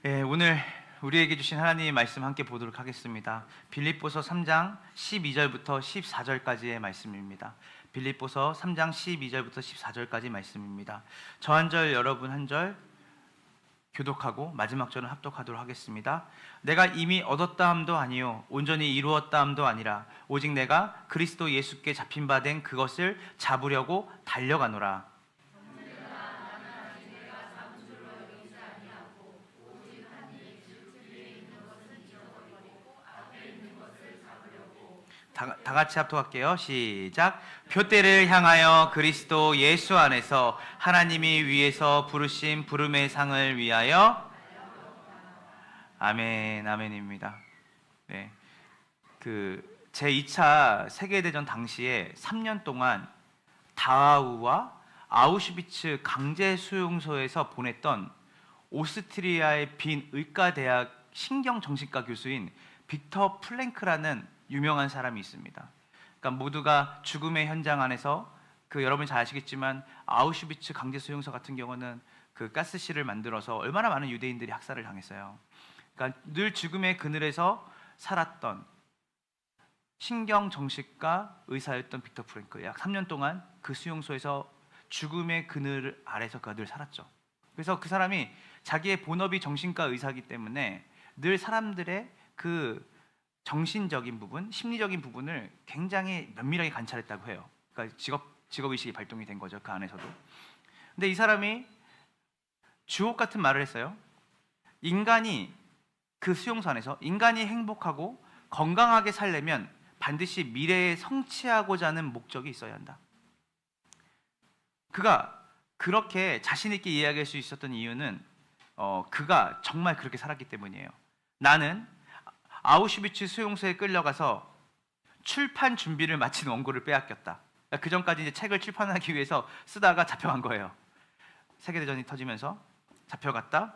오늘 우리에게 주신 하나님의 말씀 함께 보도록 하겠습니다. 빌립보서 3장 12절부터 14절까지의 말씀입니다. 빌립보서 3장 12절부터 14절까지 말씀입니다. 저 한 절 여러분 한 절 교독하고 마지막 절은 합독하도록 하겠습니다. 내가 이미 얻었다 함도 아니요 온전히 이루었다 함도 아니라 오직 내가 그리스도 예수께 잡힌 바 된 그것을 잡으려고 달려가노라. 다 같이 합독할게요. 시작. 표대를 향하여 그리스도 예수 안에서 하나님이 위에서 부르신 부름의 상을 위하여. 아멘, 아멘입니다. 네, 제 2차 세계대전 당시에 3년 동안 다하우와 아우슈비츠 강제 수용소에서 보냈던 오스트리아의 빈 의과대학 신경정신과 교수인 빅터 플랭크라는 유명한 사람이 있습니다. 그러니까 모두가 죽음의 현장 안에서 여러분이 잘 아시겠지만 아우슈비츠 강제 수용소 같은 경우는 가스실을 만들어서 얼마나 많은 유대인들이 학살을 당했어요. 그러니까 늘 죽음의 그늘에서 살았던 신경정신과 의사였던 빅터 프랭크, 약 3년 동안 그 수용소에서 죽음의 그늘 아래서 그가 늘 살았죠. 그래서 그 사람이 자기의 본업이 정신과 의사이기 때문에 늘 사람들의 정신적인 부분, 심리적인 부분을 굉장히 면밀하게 관찰했다고 해요. 그러니까 직업의식이 발동이 된 거죠, 그 안에서도. 근데 이 사람이 주옥 같은 말을 했어요. 인간이 그 수용소 안에서 인간이 행복하고 건강하게 살려면 반드시 미래에 성취하고자 하는 목적이 있어야 한다. 그가 그렇게 자신 있게 이야기할 수 있었던 이유는 그가 정말 그렇게 살았기 때문이에요. 나는 아우슈비츠 수용소에 끌려가서 출판 준비를 마친 원고를 빼앗겼다. 그 전까지 이제 책을 출판하기 위해서 쓰다가 잡혀간 거예요. 세계대전이 터지면서 잡혀갔다.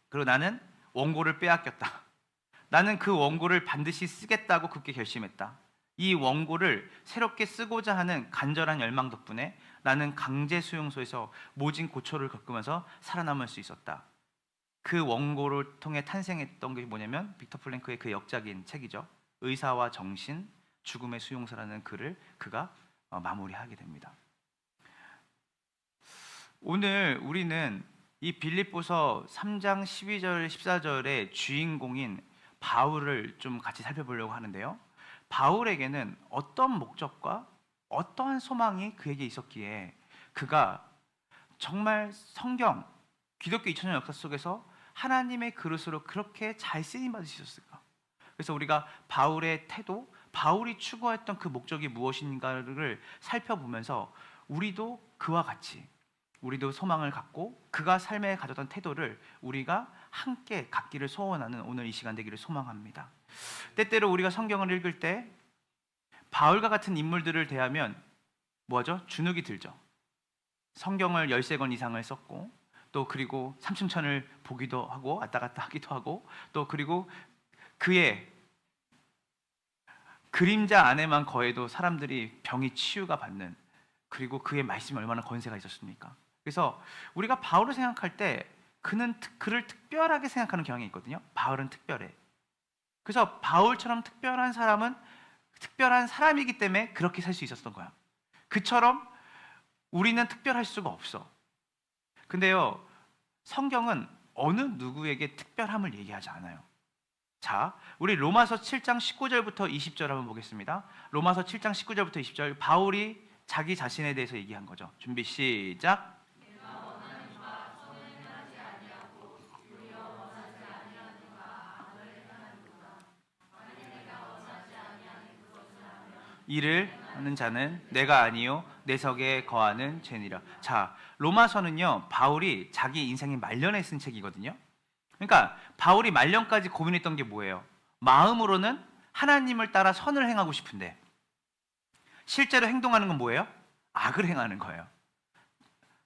그리고 나는 원고를 빼앗겼다. 나는 그 원고를 반드시 쓰겠다고 굳게 결심했다. 이 원고를 새롭게 쓰고자 하는 간절한 열망 덕분에 나는 강제 수용소에서 모진 고초를 겪으면서 살아남을 수 있었다. 그 원고를 통해 탄생했던 게 뭐냐면 빅터 플랭크의 그 역작인 책이죠. 의사와 정신, 죽음의 수용소라는 글을 그가 마무리하게 됩니다. 오늘 우리는 이 빌립보서 3장 12절 14절의 주인공인 바울을 좀 같이 살펴보려고 하는데요. 바울에게는 어떤 목적과 어떠한 소망이 그에게 있었기에 그가 정말 성경, 기독교 2000년 역사 속에서 하나님의 그릇으로 그렇게 잘 쓰임 받을 수 있었을까? 그래서 우리가 바울의 태도, 바울이 추구했던 그 목적이 무엇인가를 살펴보면서 우리도 그와 같이 우리도 소망을 갖고 그가 삶에 가졌던 태도를 우리가 함께 갖기를 소원하는 오늘 이 시간 되기를 소망합니다. 때때로 우리가 성경을 읽을 때 바울과 같은 인물들을 대하면 뭐죠? 주눅이 들죠. 성경을 13권 이상을 썼고 또 그리고 삼층천을 보기도 하고 왔다 갔다 하기도 하고 또 그리고 그의 그림자 안에만 거해도 사람들이 병이 치유가 받는, 그리고 그의 말씀이 얼마나 권세가 있었습니까? 그래서 우리가 바울을 생각할 때 그를 특별하게 생각하는 경향이 있거든요. 바울은 특별해. 그래서 바울처럼 특별한 사람은 특별한 사람이기 때문에 그렇게 살 수 있었던 거야. 그처럼 우리는 특별할 수가 없어. 근데요, 성경은 어느 누구에게 특별함을 얘기하지 않아요. 자, 우리 로마서 7장 19절부터 20절 한번 보겠습니다. 로마서 7장 19절부터 20절, 바울이 자기 자신에 대해서 얘기한 거죠. 준비 시작. 이를 하는 자는 내가 아니요 내 석에 거하는 죄니라. 자, 로마서는요 바울이 자기 인생의 말년에 쓴 책이거든요. 그러니까 바울이 말년까지 고민했던 게 뭐예요? 마음으로는 하나님을 따라 선을 행하고 싶은데 실제로 행동하는 건 뭐예요? 악을 행하는 거예요.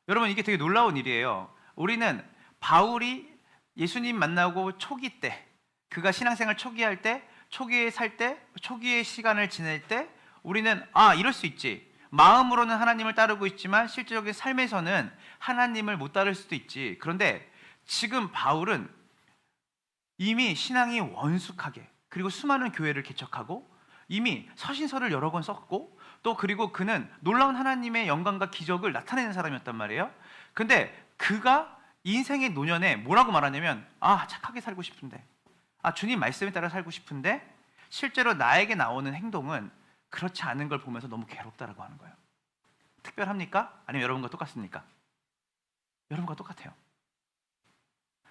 여러분, 이게 되게 놀라운 일이에요. 우리는 바울이 예수님 만나고 초기 때, 그가 신앙생활 초기할 때, 초기에 살 때, 초기의 시간을 지낼 때 우리는 이럴 수 있지. 마음으로는 하나님을 따르고 있지만 실제적인 삶에서는 하나님을 못 따를 수도 있지. 그런데 지금 바울은 이미 신앙이 원숙하게, 그리고 수많은 교회를 개척하고 이미 서신서를 여러 권 썼고, 또 그리고 그는 놀라운 하나님의 영광과 기적을 나타내는 사람이었단 말이에요. 근데 그가 인생의 노년에 뭐라고 말하냐면, 착하게 살고 싶은데, 주님 말씀에 따라 살고 싶은데 실제로 나에게 나오는 행동은 그렇지 않은 걸 보면서 너무 괴롭다라고 하는 거예요. 특별합니까? 아니면 여러분과 똑같습니까? 여러분과 똑같아요.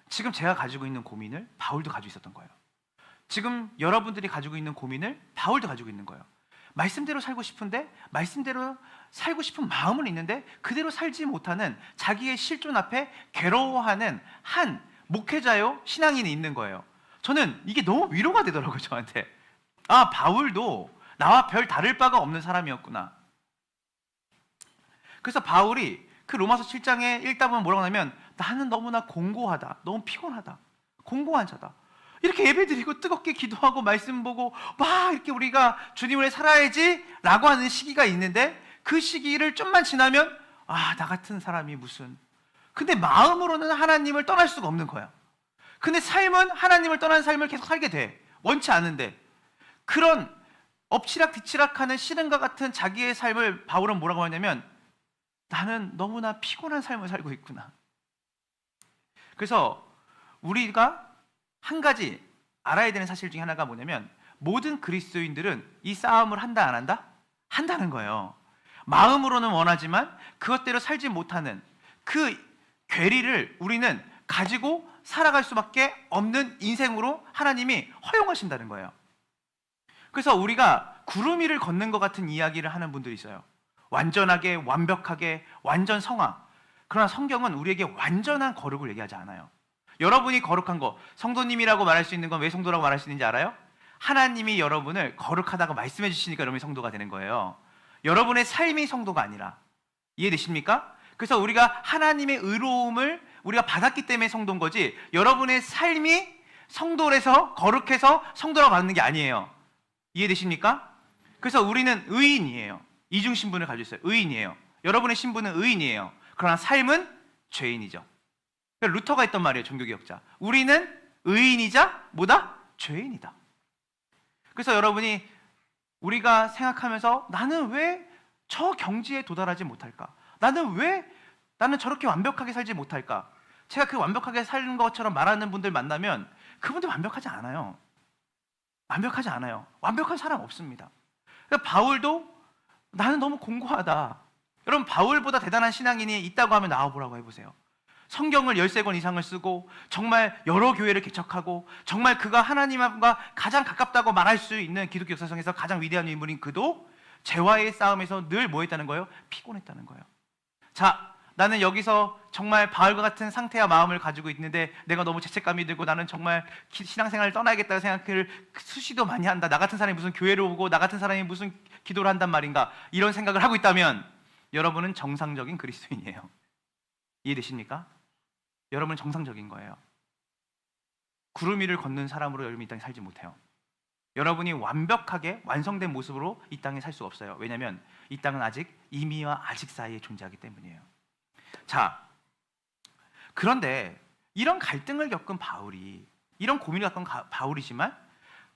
지금 제가 가지고 있는 고민을 바울도 가지고 있었던 거예요. 지금 여러분들이 가지고 있는 고민을 바울도 가지고 있는 거예요. 말씀대로 살고 싶은데, 말씀대로 살고 싶은 마음은 있는데 그대로 살지 못하는, 자기의 실존 앞에 괴로워하는 한 목회자요, 신앙인이 있는 거예요. 저는 이게 너무 위로가 되더라고요, 저한테. 바울도 나와 별 다를 바가 없는 사람이었구나. 그래서 바울이 그 로마서 7장에 읽다 보면 뭐라고 하냐면, 나는 너무나 공고하다, 너무 피곤하다, 공고한 자다. 이렇게 예배드리고 뜨겁게 기도하고 말씀 보고 막 이렇게 우리가 주님을 위해 살아야지 라고 하는 시기가 있는데, 그 시기를 좀만 지나면 나 같은 사람이 무슨, 근데 마음으로는 하나님을 떠날 수가 없는 거야. 근데 삶은 하나님을 떠난 삶을 계속 살게 돼, 원치 않은데. 그런 엎치락뒤치락하는 시름과 같은 자기의 삶을 바울은 뭐라고 하냐면, 나는 너무나 피곤한 삶을 살고 있구나. 그래서 우리가 한 가지 알아야 되는 사실 중에 하나가 뭐냐면, 모든 그리스도인들은 이 싸움을 한다 안 한다? 한다는 거예요. 마음으로는 원하지만 그것대로 살지 못하는 그 괴리를 우리는 가지고 살아갈 수밖에 없는 인생으로 하나님이 허용하신다는 거예요. 그래서 우리가 구름 위를 걷는 것 같은 이야기를 하는 분들이 있어요. 완전하게, 완벽하게, 완전 성화. 그러나 성경은 우리에게 완전한 거룩을 얘기하지 않아요. 여러분이 거룩한 거, 성도님이라고 말할 수 있는 건 왜 성도라고 말할 수 있는지 알아요? 하나님이 여러분을 거룩하다고 말씀해 주시니까 여러분이 성도가 되는 거예요. 여러분의 삶이 성도가 아니라. 이해되십니까? 그래서 우리가 하나님의 의로움을 우리가 받았기 때문에 성도인 거지, 여러분의 삶이 성도라서 거룩해서 성도라고 받는 게 아니에요. 이해되십니까? 그래서 우리는 의인이에요. 이중 신분을 가지고 있어요. 의인이에요. 여러분의 신분은 의인이에요. 그러나 삶은 죄인이죠. 루터가 했던 말이에요, 종교개혁자. 우리는 의인이자 뭐다? 죄인이다. 그래서 여러분이, 우리가 생각하면서 나는 왜 저 경지에 도달하지 못할까? 나는 저렇게 완벽하게 살지 못할까? 제가 그 완벽하게 사는 것처럼 말하는 분들 만나면 그분들 완벽하지 않아요. 완벽하지 않아요. 완벽한 사람 없습니다. 그러니까 바울도 나는 너무 공고하다. 여러분, 바울보다 대단한 신앙인이 있다고 하면 나와보라고 해보세요. 성경을 13권 이상을 쓰고 정말 여러 교회를 개척하고 정말 그가 하나님과 가장 가깝다고 말할 수 있는 기독교 역사상에서 가장 위대한 인물인 그도 죄와의 싸움에서 늘 뭐 했다는 거예요? 피곤했다는 거예요. 자, 나는 여기서 정말 바울과 같은 상태와 마음을 가지고 있는데 내가 너무 죄책감이 들고 나는 정말 신앙생활을 떠나야겠다는 생각을 수시도 많이 한다. 나 같은 사람이 무슨 교회를 오고 나 같은 사람이 무슨 기도를 한단 말인가, 이런 생각을 하고 있다면 여러분은 정상적인 그리스도인이에요. 이해되십니까? 여러분은 정상적인 거예요. 구름 위를 걷는 사람으로 여러분이 이 땅에 살지 못해요. 여러분이 완벽하게 완성된 모습으로 이 땅에 살 수가 없어요. 왜냐하면 이 땅은 아직 이미와 아직 사이에 존재하기 때문이에요. 자, 그런데 이런 갈등을 겪은 바울이, 이런 고민을 겪은 바울이지만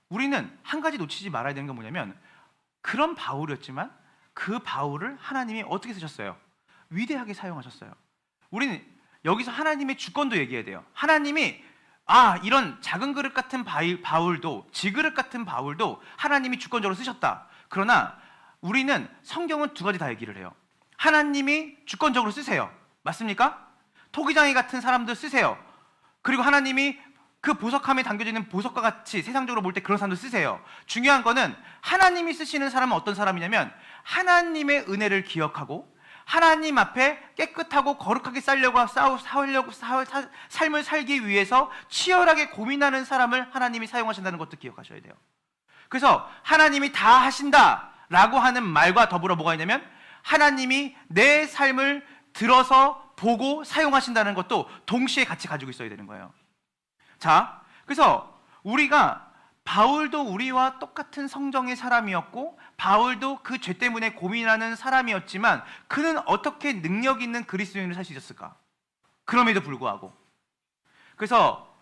우리는 한 가지 놓치지 말아야 되는 건 뭐냐면, 그런 바울이었지만 그 바울을 하나님이 어떻게 쓰셨어요? 위대하게 사용하셨어요. 우리는 여기서 하나님의 주권도 얘기해야 돼요. 하나님이 이런 작은 그릇 같은 바울도, 지그릇 같은 바울도 하나님이 주권적으로 쓰셨다. 그러나 우리는 성경은 두 가지 다 얘기를 해요. 하나님이 주권적으로 쓰세요. 맞습니까? 토기장이 같은 사람들 쓰세요. 그리고 하나님이 그 보석함에 담겨지는 보석과 같이 세상적으로 볼 때 그런 사람들 쓰세요. 중요한 거는 하나님이 쓰시는 사람은 어떤 사람이냐면, 하나님의 은혜를 기억하고 하나님 앞에 깨끗하고 거룩하게 삶을 살기 위해서 치열하게 고민하는 사람을 하나님이 사용하신다는 것도 기억하셔야 돼요. 그래서 하나님이 다 하신다라고 하는 말과 더불어 뭐가 있냐면, 하나님이 내 삶을 들어서 보고 사용하신다는 것도 동시에 같이 가지고 있어야 되는 거예요. 자, 그래서 우리가, 바울도 우리와 똑같은 성정의 사람이었고 바울도 그 죄 때문에 고민하는 사람이었지만 그는 어떻게 능력 있는 그리스도인을 살 수 있었을까? 그럼에도 불구하고. 그래서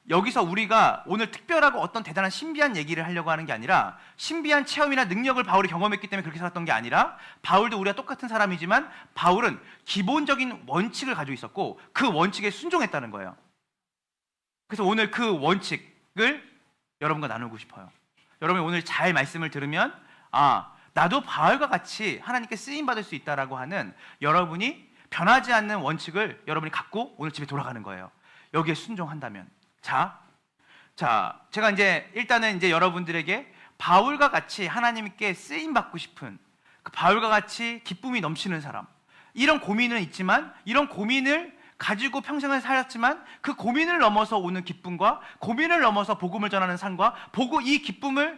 여기서 우리가 오늘 특별하고 어떤 대단한 신비한 얘기를 하려고 하는 게 아니라, 신비한 체험이나 능력을 바울이 경험했기 때문에 그렇게 살았던 게 아니라, 바울도 우리가 똑같은 사람이지만 바울은 기본적인 원칙을 가지고 있었고 그 원칙에 순종했다는 거예요. 그래서 오늘 그 원칙을 여러분과 나누고 싶어요. 여러분이 오늘 잘 말씀을 들으면 나도 바울과 같이 하나님께 쓰임받을 수 있다라고 하는 여러분이 변하지 않는 원칙을 여러분이 갖고 오늘 집에 돌아가는 거예요. 여기에 순종한다면. 자, 제가 일단은 여러분들에게 바울과 같이 하나님께 쓰임받고 싶은, 그 바울과 같이 기쁨이 넘치는 사람, 이런 고민은 있지만, 이런 고민을 가지고 평생을 살았지만 그 고민을 넘어서 오는 기쁨과, 고민을 넘어서 복음을 전하는 삶과 이 기쁨을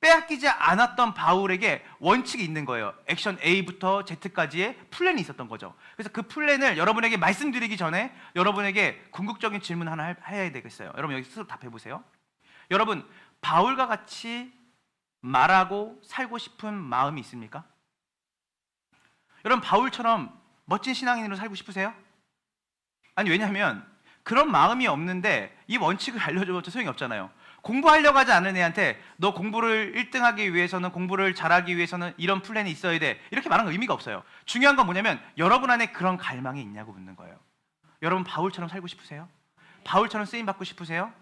빼앗기지 않았던 바울에게 원칙이 있는 거예요. 액션 A부터 Z까지의 플랜이 있었던 거죠. 그래서 그 플랜을 여러분에게 말씀드리기 전에 여러분에게 궁극적인 질문 하나 해야 되겠어요. 여러분 여기 스스로 답해 보세요. 여러분, 바울과 같이 말하고 살고 싶은 마음이 있습니까? 여러분, 바울처럼 멋진 신앙인으로 살고 싶으세요? 아니, 왜냐하면 그런 마음이 없는데 이 원칙을 알려줘도 소용이 없잖아요. 공부하려고 하지 않는 애한테 너 공부를 1등하기 위해서는, 공부를 잘하기 위해서는 이런 플랜이 있어야 돼, 이렇게 말하는 의미가 없어요. 중요한 건 뭐냐면 여러분 안에 그런 갈망이 있냐고 묻는 거예요. 여러분, 바울처럼 살고 싶으세요? 바울처럼 쓰임받고 싶으세요?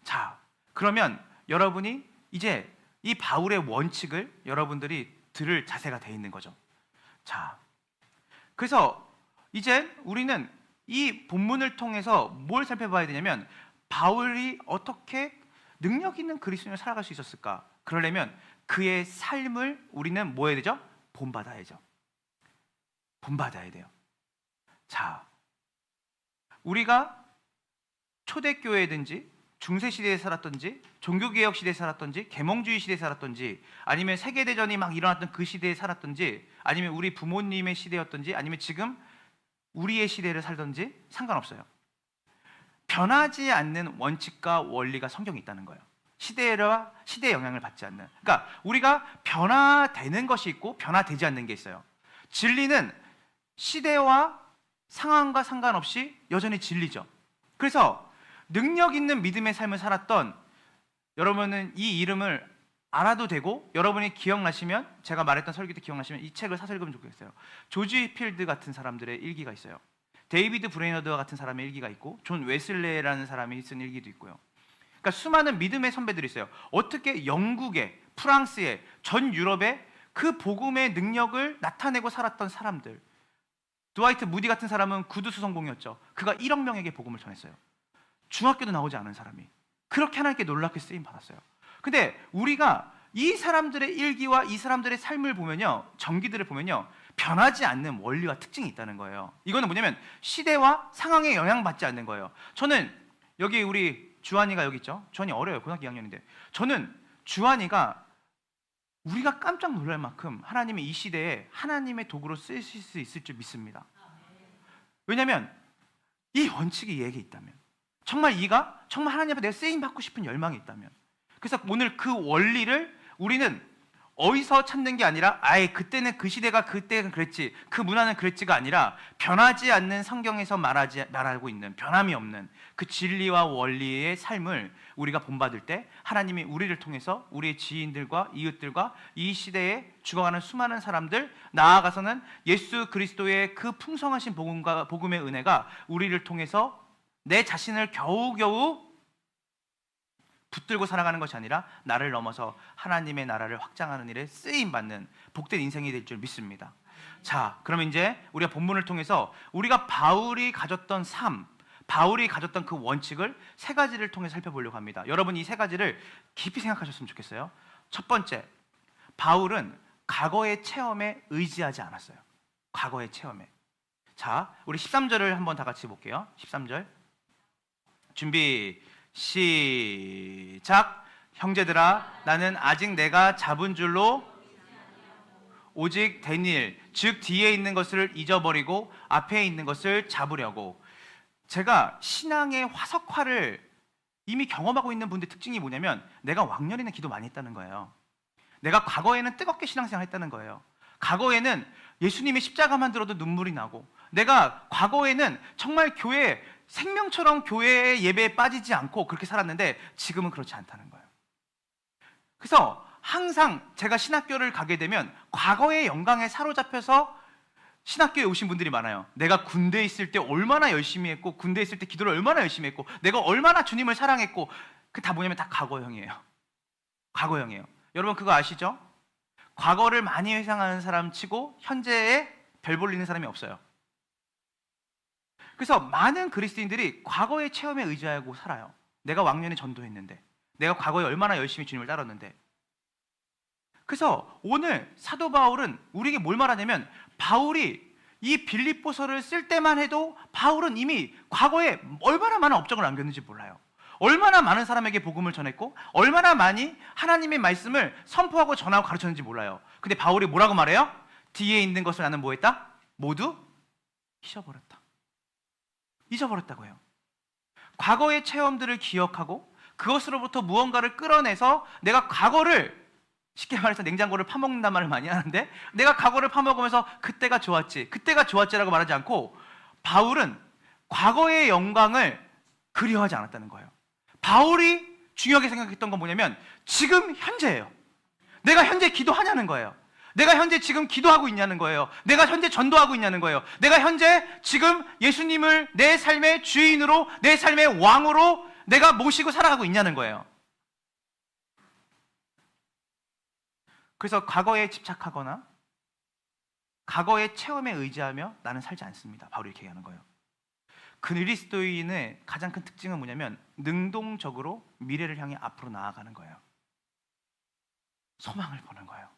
자, 그러면 여러분이 이제 이 바울의 원칙을 여러분들이 들을 자세가 돼 있는 거죠. 자, 그래서 이제 우리는 이 본문을 통해서 뭘 살펴봐야 되냐면, 바울이 어떻게 능력 있는 그리스도인을 살아갈 수 있었을까? 그러려면 그의 삶을 우리는 뭐 해야 되죠? 본받아야죠. 본받아야 돼요. 자, 우리가 초대교회든지 중세시대에 살았던지, 종교개혁 시대에 살았던지, 계몽주의 시대에 살았던지, 아니면 세계대전이 막 일어났던 그 시대에 살았던지, 아니면 우리 부모님의 시대였던지, 아니면 지금 우리의 시대를 살던지 상관없어요. 변하지 않는 원칙과 원리가 성경에 있다는 거예요. 시대에 영향을 받지 않는. 그러니까 우리가 변화되는 것이 있고 변화되지 않는 게 있어요. 진리는 시대와 상황과 상관없이 여전히 진리죠. 그래서 능력 있는 믿음의 삶을 살았던 여러분은 이 이름을 알아도 되고, 여러분이 기억나시면, 제가 말했던 설교 때 기억나시면 이 책을 사서 읽으면 좋겠어요. 조지 필드 같은 사람들의 일기가 있어요. 데이비드 브레이너드와 같은 사람의 일기가 있고, 존 웨슬레라는 사람이 쓴 일기도 있고요. 그러니까 수많은 믿음의 선배들이 있어요. 어떻게 영국에, 프랑스에, 전 유럽에 그 복음의 능력을 나타내고 살았던 사람들. 드와이트 무디 같은 사람은 구두수 성공이었죠. 그가 1억 명에게 복음을 전했어요. 중학교도 나오지 않은 사람이 그렇게 하나님께 놀랍게 쓰임 받았어요. 근데 우리가 이 사람들의 일기와 이 사람들의 삶을 보면요, 전기들을 보면요, 변하지 않는 원리와 특징이 있다는 거예요. 이거는 뭐냐면 시대와 상황에 영향받지 않는 거예요. 저는 여기 우리 주한이가 여기 있죠. 주한이 어려요. 고등학교 2학년인데 저는 주한이가 우리가 깜짝 놀랄 만큼 하나님의 이 시대에 하나님의 도구로 쓰실 수 있을 줄 믿습니다. 왜냐하면 이 원칙이 얘에게 있다면, 정말 하나님 앞에 내가 쓰임 받고 싶은 열망이 있다면, 그래서 오늘 그 원리를 우리는 어디서 찾는 게 아니라 그때는 그 시대가 그때는 그랬지, 그 문화는 그랬지가 아니라 변하지 않는 성경에서 말하고 있는 변함이 없는 그 진리와 원리의 삶을 우리가 본받을 때 하나님이 우리를 통해서 우리의 지인들과 이웃들과 이 시대에 죽어가는 수많은 사람들, 나아가서는 예수 그리스도의 그 풍성하신 복음의 은혜가 우리를 통해서 내 자신을 겨우겨우 붙들고 살아가는 것이 아니라 나를 넘어서 하나님의 나라를 확장하는 일에 쓰임받는 복된 인생이 될 줄 믿습니다. 자, 그러면 이제 우리가 본문을 통해서 우리가 바울이 가졌던 삶, 바울이 가졌던 그 원칙을 세 가지를 통해 살펴보려고 합니다. 여러분, 이 세 가지를 깊이 생각하셨으면 좋겠어요. 첫 번째, 바울은 과거의 체험에 의지하지 않았어요. 과거의 체험에. 자, 우리 13절을 한번 다 같이 볼게요. 13절 준비 시작. 형제들아, 나는 아직 내가 잡은 줄로 오직 된 일, 즉 뒤에 있는 것을 잊어버리고 앞에 있는 것을 잡으려고. 제가 신앙의 화석화를 이미 경험하고 있는 분들의 특징이 뭐냐면, 내가 왕년에는 기도 많이 했다는 거예요. 내가 과거에는 뜨겁게 신앙생활 했다는 거예요. 과거에는 예수님의 십자가만 들어도 눈물이 나고, 내가 과거에는 정말 교회 생명처럼 교회의 예배에 빠지지 않고 그렇게 살았는데 지금은 그렇지 않다는 거예요. 그래서 항상 제가 신학교를 가게 되면 과거의 영광에 사로잡혀서 신학교에 오신 분들이 많아요. 내가 군대에 있을 때 얼마나 열심히 했고, 군대에 있을 때 기도를 얼마나 열심히 했고, 내가 얼마나 주님을 사랑했고, 그 다 뭐냐면 다 과거형이에요. 과거형이에요. 여러분 그거 아시죠? 과거를 많이 회상하는 사람 치고 현재에 별 볼리는 사람이 없어요. 그래서 많은 그리스도인들이 과거의 체험에 의지하고 살아요. 내가 왕년에 전도했는데, 내가 과거에 얼마나 열심히 주님을 따랐는데. 그래서 오늘 사도 바울은 우리에게 뭘 말하냐면, 바울이 이 빌립보서를 쓸 때만 해도 바울은 이미 과거에 얼마나 많은 업적을 남겼는지 몰라요. 얼마나 많은 사람에게 복음을 전했고, 얼마나 많이 하나님의 말씀을 선포하고 전하고 가르쳤는지 몰라요. 근데 바울이 뭐라고 말해요? 뒤에 있는 것을 나는 뭐 했다? 모두 잊어버렸다. 잊어버렸다고 해요. 과거의 체험들을 기억하고 그것으로부터 무언가를 끌어내서 내가 과거를, 쉽게 말해서 냉장고를 파먹는단 말을 많이 하는데, 내가 과거를 파먹으면서 그때가 좋았지, 그때가 좋았지라고 말하지 않고, 바울은 과거의 영광을 그리워하지 않았다는 거예요. 바울이 중요하게 생각했던 건 뭐냐면 지금 현재예요. 내가 현재 기도하냐는 거예요. 내가 현재 지금 기도하고 있냐는 거예요. 내가 현재 전도하고 있냐는 거예요. 내가 현재 지금 예수님을 내 삶의 주인으로, 내 삶의 왕으로 내가 모시고 살아가고 있냐는 거예요. 그래서 과거에 집착하거나 과거의 체험에 의지하며 나는 살지 않습니다. 바울이 이렇게 얘기하는 거예요. 그리스도인의 가장 큰 특징은 뭐냐면 능동적으로 미래를 향해 앞으로 나아가는 거예요. 소망을 보는 거예요.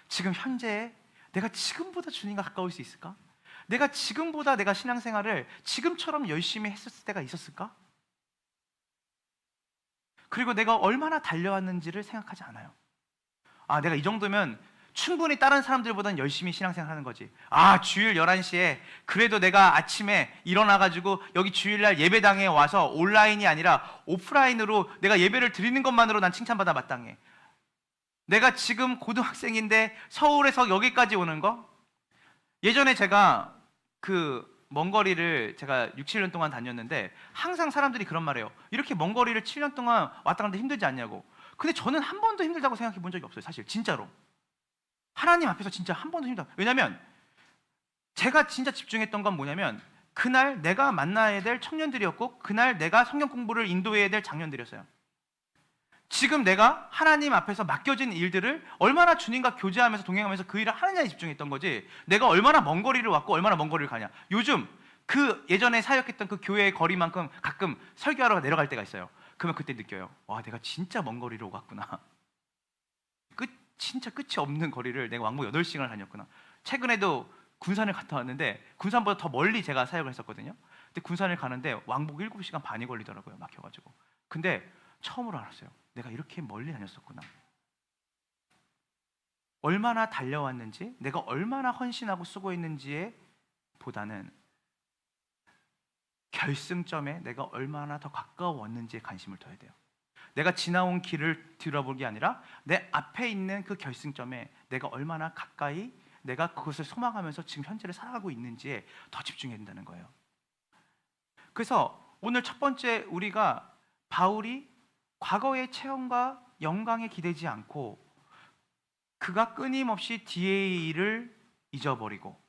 지금 현재에 내가 지금보다 주님과 가까울 수 있을까? 내가 지금보다 내가 신앙생활을 지금처럼 열심히 했었을 때가 있었을까? 그리고 내가 얼마나 달려왔는지를 생각하지 않아요. 아, 내가 이 정도면 충분히 다른 사람들보다는 열심히 신앙생활 하는 거지. 아, 주일 11시에 그래도 내가 아침에 일어나가지고 여기 주일날 예배당에 와서 온라인이 아니라 오프라인으로 내가 예배를 드리는 것만으로 난 칭찬받아 마땅해. 내가 지금 고등학생인데 서울에서 여기까지 오는 거? 예전에 제가 그 먼 거리를 제가 6, 7년 동안 다녔는데 항상 사람들이 그런 말해요. 이렇게 먼 거리를 7년 동안 왔다 갔다 힘들지 않냐고. 근데 저는 한 번도 힘들다고 생각해 본 적이 없어요. 사실 진짜로. 하나님 앞에서 진짜 한 번도 힘들다. 왜냐면 제가 진짜 집중했던 건 뭐냐면 그날 내가 만나야 될 청년들이었고 그날 내가 성경 공부를 인도해야 될 장년들이었어요. 지금 내가 하나님 앞에서 맡겨진 일들을 얼마나 주님과 교제하면서 동행하면서 그 일을 하느냐에 집중했던 거지, 내가 얼마나 먼 거리를 왔고 얼마나 먼 거리를 가냐. 요즘 그 예전에 사역했던 그 교회의 거리만큼 가끔 설교하러 내려갈 때가 있어요. 그러면 그때 느껴요. 와, 내가 진짜 먼 거리로 갔구나. 진짜 끝이 없는 거리를 내가 왕복 8시간을 다녔구나. 최근에도 군산을 갔다 왔는데 군산보다 더 멀리 제가 사역을 했었거든요. 근데 군산을 가는데 왕복 7시간 반이 걸리더라고요. 막혀가지고. 근데 처음으로 알았어요. 내가 이렇게 멀리 다녔었구나. 얼마나 달려왔는지, 내가 얼마나 헌신하고 수고했는지에 보다는 결승점에 내가 얼마나 더 가까웠는지에 관심을 둬야 돼요. 내가 지나온 길을 뒤돌아볼 게 아니라 내 앞에 있는 그 결승점에 내가 얼마나 가까이 내가 그것을 소망하면서 지금 현재를 살아가고 있는지에 더 집중해야 된다는 거예요. 그래서 오늘 첫 번째, 우리가 바울이 과거의 체험과 영광에 기대지 않고 그가 끊임없이 뒤의 일을 잊어버리고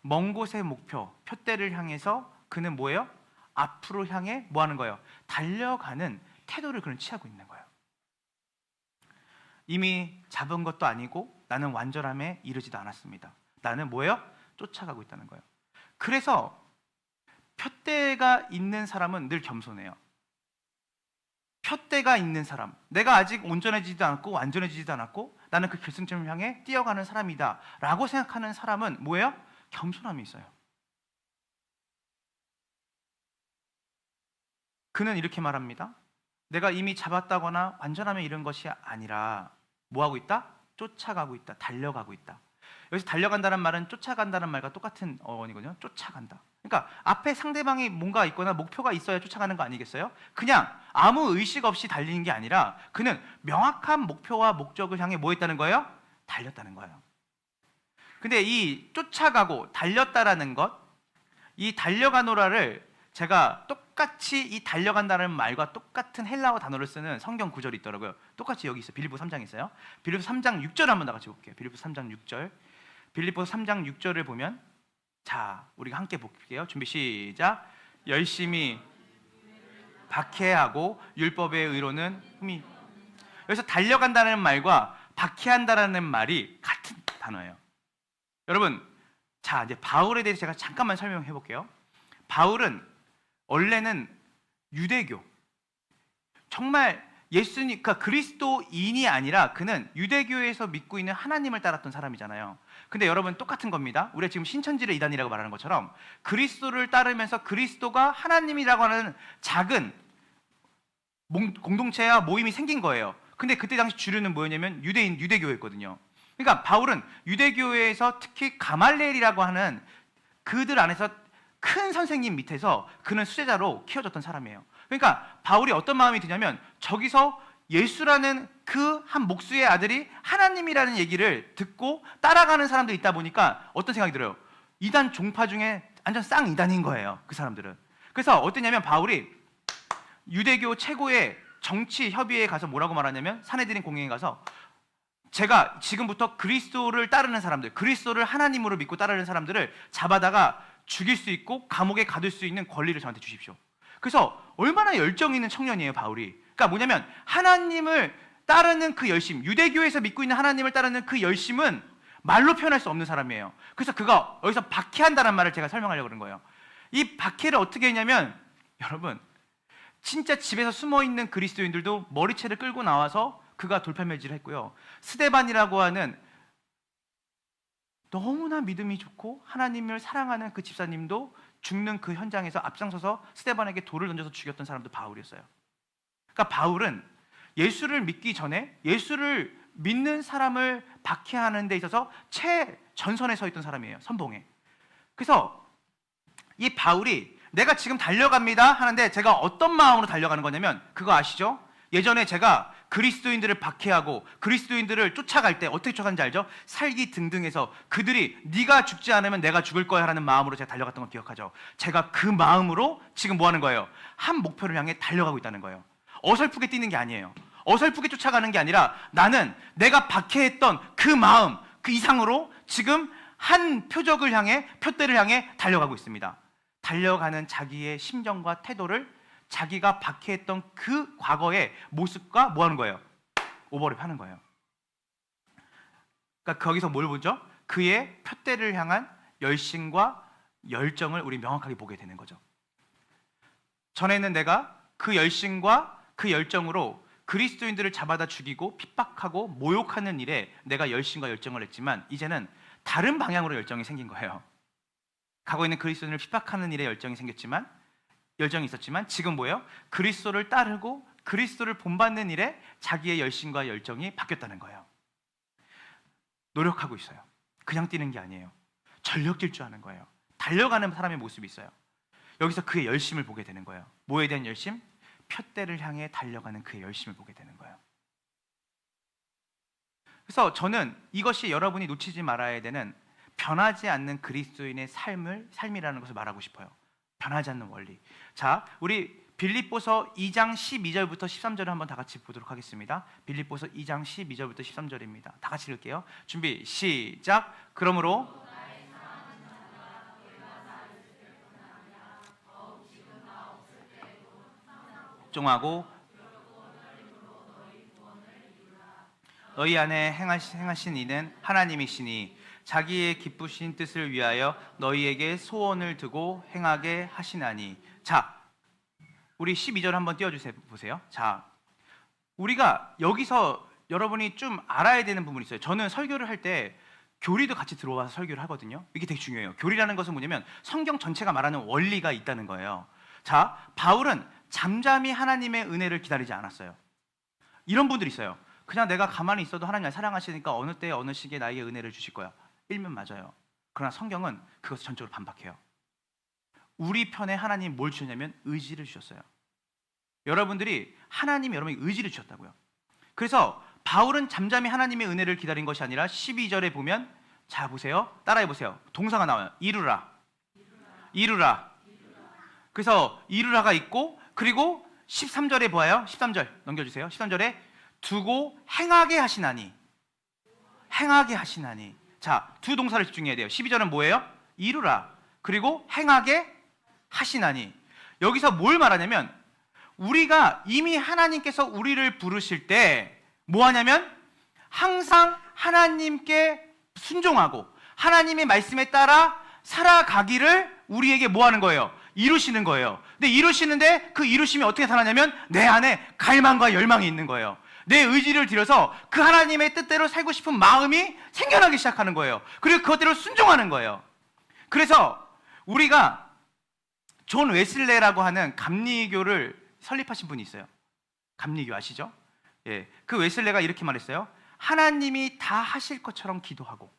먼 곳의 목표, 표대를 향해서 그는 뭐예요? 앞으로 향해 뭐 하는 거예요? 달려가는 태도를 그는 취하고 있는 거예요. 이미 잡은 것도 아니고 나는 완전함에 이르지도 않았습니다. 나는 뭐예요? 쫓아가고 있다는 거예요. 그래서 표대가 있는 사람은 늘 겸손해요. 표대가 있는 사람, 내가 아직 온전해지지도 않고 완전해지지도 않았고 나는 그 결승점을 향해 뛰어가는 사람이다 라고 생각하는 사람은 뭐예요? 겸손함이 있어요. 그는 이렇게 말합니다. 내가 이미 잡았다거나 완전함에 이른 것이 아니라 뭐하고 있다? 쫓아가고 있다. 달려가고 있다. 여기서 달려간다는 말은 쫓아간다는 말과 똑같은 어원이거든요. 쫓아간다. 그러니까 앞에 상대방이 뭔가 있거나 목표가 있어야 쫓아가는 거 아니겠어요? 그냥 아무 의식 없이 달리는 게 아니라 그는 명확한 목표와 목적을 향해 뭐 했다는 거예요? 달렸다는 거예요. 근데 이 쫓아가고 달렸다라는 것, 이 달려가노라를 제가 똑같이 이 달려간다는 말과 똑같은 헬라어 단어를 쓰는 성경 구절이 있더라고요. 똑같이 여기 있어요. 빌립보 3장에 있어요. 빌립보 3장 6절 한번 다 같이 볼게요. 빌립보 3장 6절. 빌립보 3장 6절을 보면, 자, 우리가 함께 볼게요. 준비 시작. 열심히 박해하고 율법의 의로는 흠이. 여기서 달려간다는 말과 박해한다라는 말이 같은 단어예요. 여러분, 자, 이제 바울에 대해서 제가 잠깐만 설명해 볼게요. 바울은 원래는 유대교, 정말 예수님, 그러니까 그리스도인이 아니라 그는 유대교에서 믿고 있는 하나님을 따랐던 사람이잖아요. 근데 여러분, 똑같은 겁니다. 우리가 지금 신천지를 이단이라고 말하는 것처럼 그리스도를 따르면서 그리스도가 하나님이라고 하는 작은 공동체와 모임이 생긴 거예요. 근데 그때 당시 주류는 뭐였냐면 유대교였거든요. 그러니까 바울은 유대교회에서 특히 가말리엘이라고 하는 그들 안에서 큰 선생님 밑에서 그는 수제자로 키워졌던 사람이에요. 그러니까 바울이 어떤 마음이 드냐면, 저기서 예수라는 그 한 목수의 아들이 하나님이라는 얘기를 듣고 따라가는 사람들이 있다 보니까 어떤 생각이 들어요? 이단 종파 중에 완전 쌍 이단인 거예요, 그 사람들은. 그래서 어땠냐면 바울이 유대교 최고의 정치 협의회에 가서 뭐라고 말하냐면, 사내들인 공회에 가서 제가 지금부터 그리스도를 따르는 사람들, 그리스도를 하나님으로 믿고 따르는 사람들을 잡아다가 죽일 수 있고 감옥에 가둘 수 있는 권리를 저한테 주십시오. 그래서 얼마나 열정 있는 청년이에요, 바울이. 그러니까 뭐냐면 하나님을 따르는 그 열심, 유대교에서 믿고 있는 하나님을 따르는 그 열심은 말로 표현할 수 없는 사람이에요. 그래서 그가 여기서 박해한다는 말을 제가 설명하려고 그런 거예요. 이 박해를 어떻게 했냐면, 여러분, 진짜 집에서 숨어있는 그리스도인들도 머리채를 끌고 나와서 그가 돌팔매질을 했고요. 스데반이라고 하는 너무나 믿음이 좋고 하나님을 사랑하는 그 집사님도 죽는 그 현장에서 앞장서서 스데반에게 돌을 던져서 죽였던 사람도 바울이었어요. 그러니까 바울은 예수를 믿기 전에 예수를 믿는 사람을 박해하는 데 있어서 최전선에 서 있던 사람이에요, 선봉에. 그래서 이 바울이 내가 지금 달려갑니다 하는데 제가 어떤 마음으로 달려가는 거냐면, 그거 아시죠? 예전에 제가 그리스도인들을 박해하고 그리스도인들을 쫓아갈 때 어떻게 쫓아가는지 알죠? 살기 등등해서 그들이 네가 죽지 않으면 내가 죽을 거야 라는 마음으로 제가 달려갔던 걸 기억하죠. 제가 그 마음으로 지금 뭐 하는 거예요? 한 목표를 향해 달려가고 있다는 거예요. 어설프게 뛰는 게 아니에요. 어설프게 쫓아가는 게 아니라 나는 내가 박해했던 그 마음, 그 이상으로 지금 한 표적을 향해, 표대를 향해 달려가고 있습니다. 달려가는 자기의 심정과 태도를 자기가 박해했던 그 과거의 모습과 뭐 하는 거예요? 오버랩 하는 거예요. 그러니까 거기서 뭘 보죠? 그의 표대를 향한 열심과 열정을 우리 명확하게 보게 되는 거죠. 전에는 내가 그 열심과 그 열정으로 그리스도인들을 잡아다 죽이고 핍박하고 모욕하는 일에 내가 열심과 열정을 했지만, 이제는 다른 방향으로 열정이 생긴 거예요. 과거에는 그리스도인을 핍박하는 일에 열정이 있었지만 지금 뭐예요? 그리스도를 따르고 그리스도를 본받는 일에 자기의 열심과 열정이 바뀌었다는 거예요. 노력하고 있어요. 그냥 뛰는 게 아니에요. 전력 질주하는 거예요. 달려가는 사람의 모습이 있어요. 여기서 그의 열심을 보게 되는 거예요. 뭐에 대한 열심? 표대를 향해 달려가는 그의 열심을 보게 되는 거예요. 그래서 저는 이것이 여러분이 놓치지 말아야 되는 변하지 않는 그리스도인의 삶이라는 것을 말하고 싶어요. 변하지 않는 원리. 자, 우리 빌립보서 2장 12절부터 13절을 한번 다 같이 보도록 하겠습니다. 빌립보서 2장 12절부터 13절입니다. 다 같이 읽을게요. 준비 시작. 그러므로 걱정하고 너희 안에 행하신 이는 하나님이시니 자기의 기쁘신 뜻을 위하여 너희에게 소원을 두고 행하게 하시나니. 자, 우리 12절 한번 띄워주세요. 보세요. 자, 우리가 여기서 여러분이 좀 알아야 되는 부분이 있어요. 저는 설교를 할 때 교리도 같이 들어와서 설교를 하거든요. 이게 되게 중요해요. 교리라는 것은 뭐냐면 성경 전체가 말하는 원리가 있다는 거예요. 자, 바울은 잠잠히 하나님의 은혜를 기다리지 않았어요. 이런 분들이 있어요. 그냥 내가 가만히 있어도 하나님 날 사랑하시니까 어느 때 어느 시기에 나에게 은혜를 주실 거야. 일면 맞아요. 그러나 성경은 그것을 전적으로 반박해요. 우리 편에 하나님 뭘 주셨냐면 의지를 주셨어요. 여러분들이 하나님이 여러분에게 의지를 주셨다고요. 그래서 바울은 잠잠히 하나님의 은혜를 기다린 것이 아니라 12절에 보면, 자 보세요. 따라해 보세요. 동사가 나와요. 이루라. 이루라. 그래서 이루라가 있고, 그리고 13절에 보아요. 13절 넘겨주세요. 13절에 두고 행하게 하시나니. 행하게 하시나니. 자, 두 동사를 집중해야 돼요. 12절은 뭐예요? 이루라. 그리고 행하게 하시나니. 여기서 뭘 말하냐면, 우리가 이미 하나님께서 우리를 부르실 때 뭐 하냐면 항상 하나님께 순종하고 하나님의 말씀에 따라 살아가기를 우리에게 뭐 하는 거예요? 이루시는 거예요. 근데 이루시는데 그 이루심이 어떻게 나타나냐면 내 안에 갈망과 열망이 있는 거예요. 내 의지를 들여서 그 하나님의 뜻대로 살고 싶은 마음이 생겨나기 시작하는 거예요. 그리고 그것대로 순종하는 거예요. 그래서 우리가 존 웨슬레라고 하는 감리교를 설립하신 분이 있어요. 감리교 아시죠? 예, 그 웨슬레가 이렇게 말했어요. 하나님이 다 하실 것처럼 기도하고.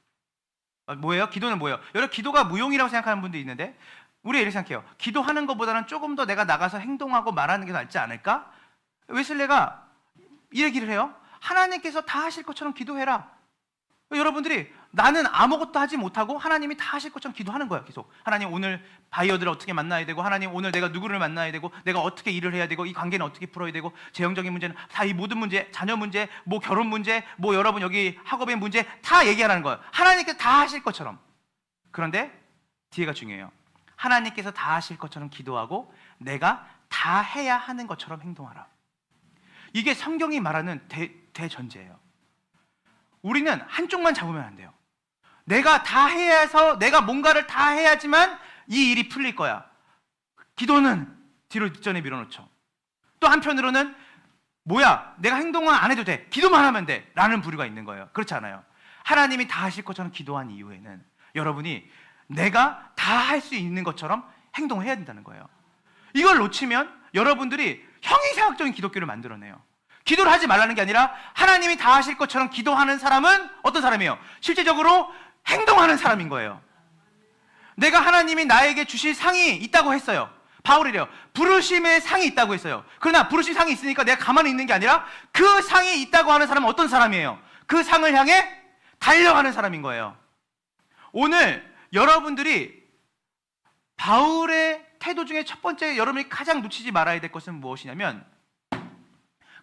뭐예요? 기도는 뭐예요? 여러분, 기도가 무용이라고 생각하는 분도 있는데 우리가 이렇게 생각해요. 기도하는 것보다는 조금 더 내가 나가서 행동하고 말하는 게 낫지 않을까? 웨슬레가 이 얘기를 해요. 하나님께서 다 하실 것처럼 기도해라. 여러분들이 나는 아무것도 하지 못하고 하나님이 다 하실 것처럼 기도하는 거야. 계속 하나님 오늘 바이어들을 어떻게 만나야 되고, 하나님 오늘 내가 누구를 만나야 되고, 내가 어떻게 일을 해야 되고, 이 관계는 어떻게 풀어야 되고, 재정적인 문제는 다, 이 모든 문제, 자녀 문제, 뭐 결혼 문제, 뭐 여러분 여기 학업의 문제 다 얘기하라는 거예요. 하나님께서 다 하실 것처럼. 그런데 뒤에가 중요해요. 하나님께서 다 하실 것처럼 기도하고 내가 다 해야 하는 것처럼 행동하라. 이게 성경이 말하는 대전제예요. 우리는 한쪽만 잡으면 안 돼요. 내가 다 해야 해서 내가 뭔가를 다 해야지만 이 일이 풀릴 거야. 기도는 뒤로 뒷전에 밀어놓죠. 또 한편으로는 뭐야, 내가 행동은 안 해도 돼, 기도만 하면 돼 라는 부류가 있는 거예요. 그렇지 않아요. 하나님이 다 하실 것처럼 기도한 이후에는 여러분이 내가 다 할 수 있는 것처럼 행동을 해야 된다는 거예요. 이걸 놓치면 여러분들이 형이상학적인 기독교를 만들어내요. 기도를 하지 말라는 게 아니라 하나님이 다 하실 것처럼 기도하는 사람은 어떤 사람이에요? 실제적으로 행동하는 사람인 거예요. 내가 하나님이 나에게 주실 상이 있다고 했어요. 바울이래요. 부르심의 상이 있다고 했어요. 그러나 부르심 상이 있으니까 내가 가만히 있는 게 아니라 그 상이 있다고 하는 사람은 어떤 사람이에요? 그 상을 향해 달려가는 사람인 거예요. 오늘 여러분들이 바울의 태도 중에 첫 번째 여러분이 가장 놓치지 말아야 될 것은 무엇이냐면,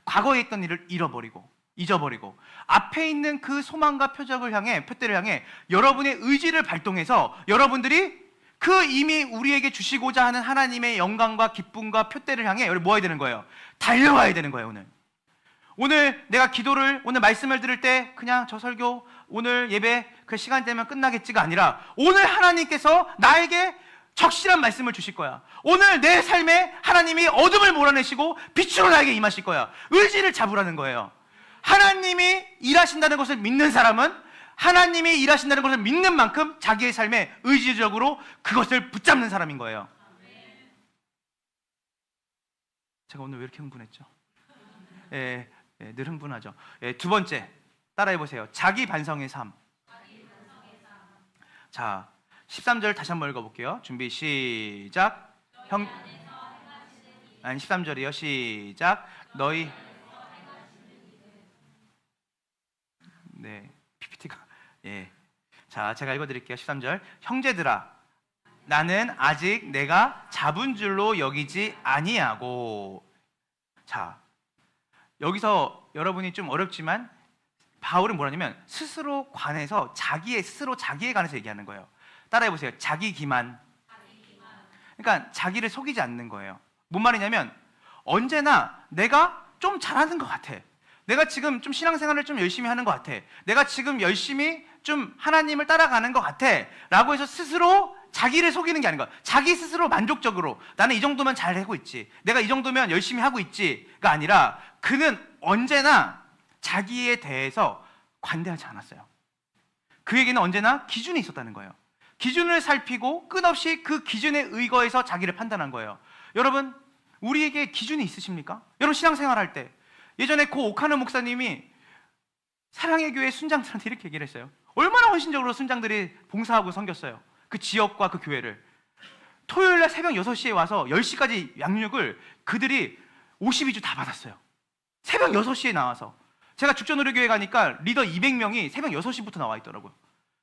과거에 했던 일을 잃어버리고 잊어버리고 앞에 있는 그 소망과 표적을 향해, 표대를 향해 여러분의 의지를 발동해서 여러분들이 그 이미 우리에게 주시고자 하는 하나님의 영광과 기쁨과 표대를 향해 뭐 해야 되는 거예요? 달려와야 되는 거예요. 오늘 내가 기도를, 오늘 말씀을 들을 때 그냥 저 설교, 오늘 예배 그 시간 되면 끝나겠지가 아니라 오늘 하나님께서 나에게 적실한 말씀을 주실 거야. 오늘 내 삶에 하나님이 어둠을 몰아내시고 빛으로 나에게 임하실 거야. 의지를 잡으라는 거예요. 하나님이 일하신다는 것을 믿는 사람은 하나님이 일하신다는 것을 믿는 만큼 자기의 삶에 의지적으로 그것을 붙잡는 사람인 거예요. 제가 오늘 왜 이렇게 흥분했죠? 늘 흥분하죠. 두 번째, 따라해보세요. 자기 반성의 삶. 자, 13절 다시 한번 읽어볼게요. 준비 시작. 13절이요. 시작. 너희 PPT가 자, 제가 읽어드릴게요. 13절. 형제들아, 나는 아직 내가 잡은 줄로 여기지 아니하고. 자, 여기서 여러분이 좀 어렵지만 바울은 뭐라냐면 스스로 관해서 자기에 관해서 얘기하는 거예요. 따라해보세요. 자기 기만. 그러니까 자기를 속이지 않는 거예요. 뭔 말이냐면 언제나 내가 좀 잘하는 것 같아, 내가 지금 좀 신앙생활을 좀 열심히 하는 것 같아, 내가 지금 열심히 좀 하나님을 따라가는 것 같아 라고 해서 스스로 자기를 속이는 게 아닌 거야. 자기 스스로 만족적으로 나는 이 정도면 잘하고 있지, 내가 이 정도면 열심히 하고 있지가 아니라 그는 언제나 자기에 대해서 관대하지 않았어요. 그에게는 언제나 기준이 있었다는 거예요. 기준을 살피고 끝없이 그 기준에 의거해서 자기를 판단한 거예요. 여러분, 우리에게 기준이 있으십니까? 여러분, 신앙생활 할 때 예전에 고 오카노 목사님이 사랑의 교회 순장들한테 이렇게 얘기를 했어요. 얼마나 헌신적으로 순장들이 봉사하고 섬겼어요. 그 지역과 그 교회를. 토요일날 새벽 6시에 와서 10시까지 양육을 그들이 52주 다 받았어요. 새벽 6시에 나와서. 제가 죽전의료교회 가니까 리더 200명이 새벽 6시부터 나와 있더라고요.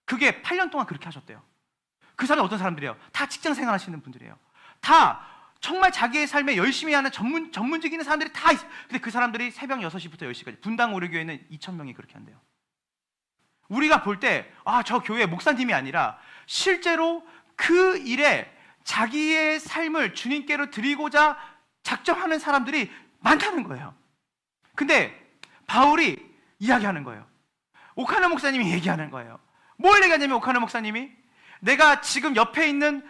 그게 8년 동안 그렇게 하셨대요. 그 사람은 어떤 사람들이에요? 다 직장 생활 하시는 분들이에요. 다 정말 자기의 삶에 열심히 하는 전문직인 사람들이 다 있어. 근데 그 사람들이 새벽 6시부터 10시까지, 분당 우리교회는 2,000명이 그렇게 한대요. 우리가 볼 때 저 교회 목사님이 아니라 실제로 그 일에 자기의 삶을 주님께로 드리고자 작정하는 사람들이 많다는 거예요. 근데 바울이 이야기하는 거예요. 오카노 목사님이 얘기하는 거예요. 뭘 얘기하냐면, 오카노 목사님이 내가 지금 옆에 있는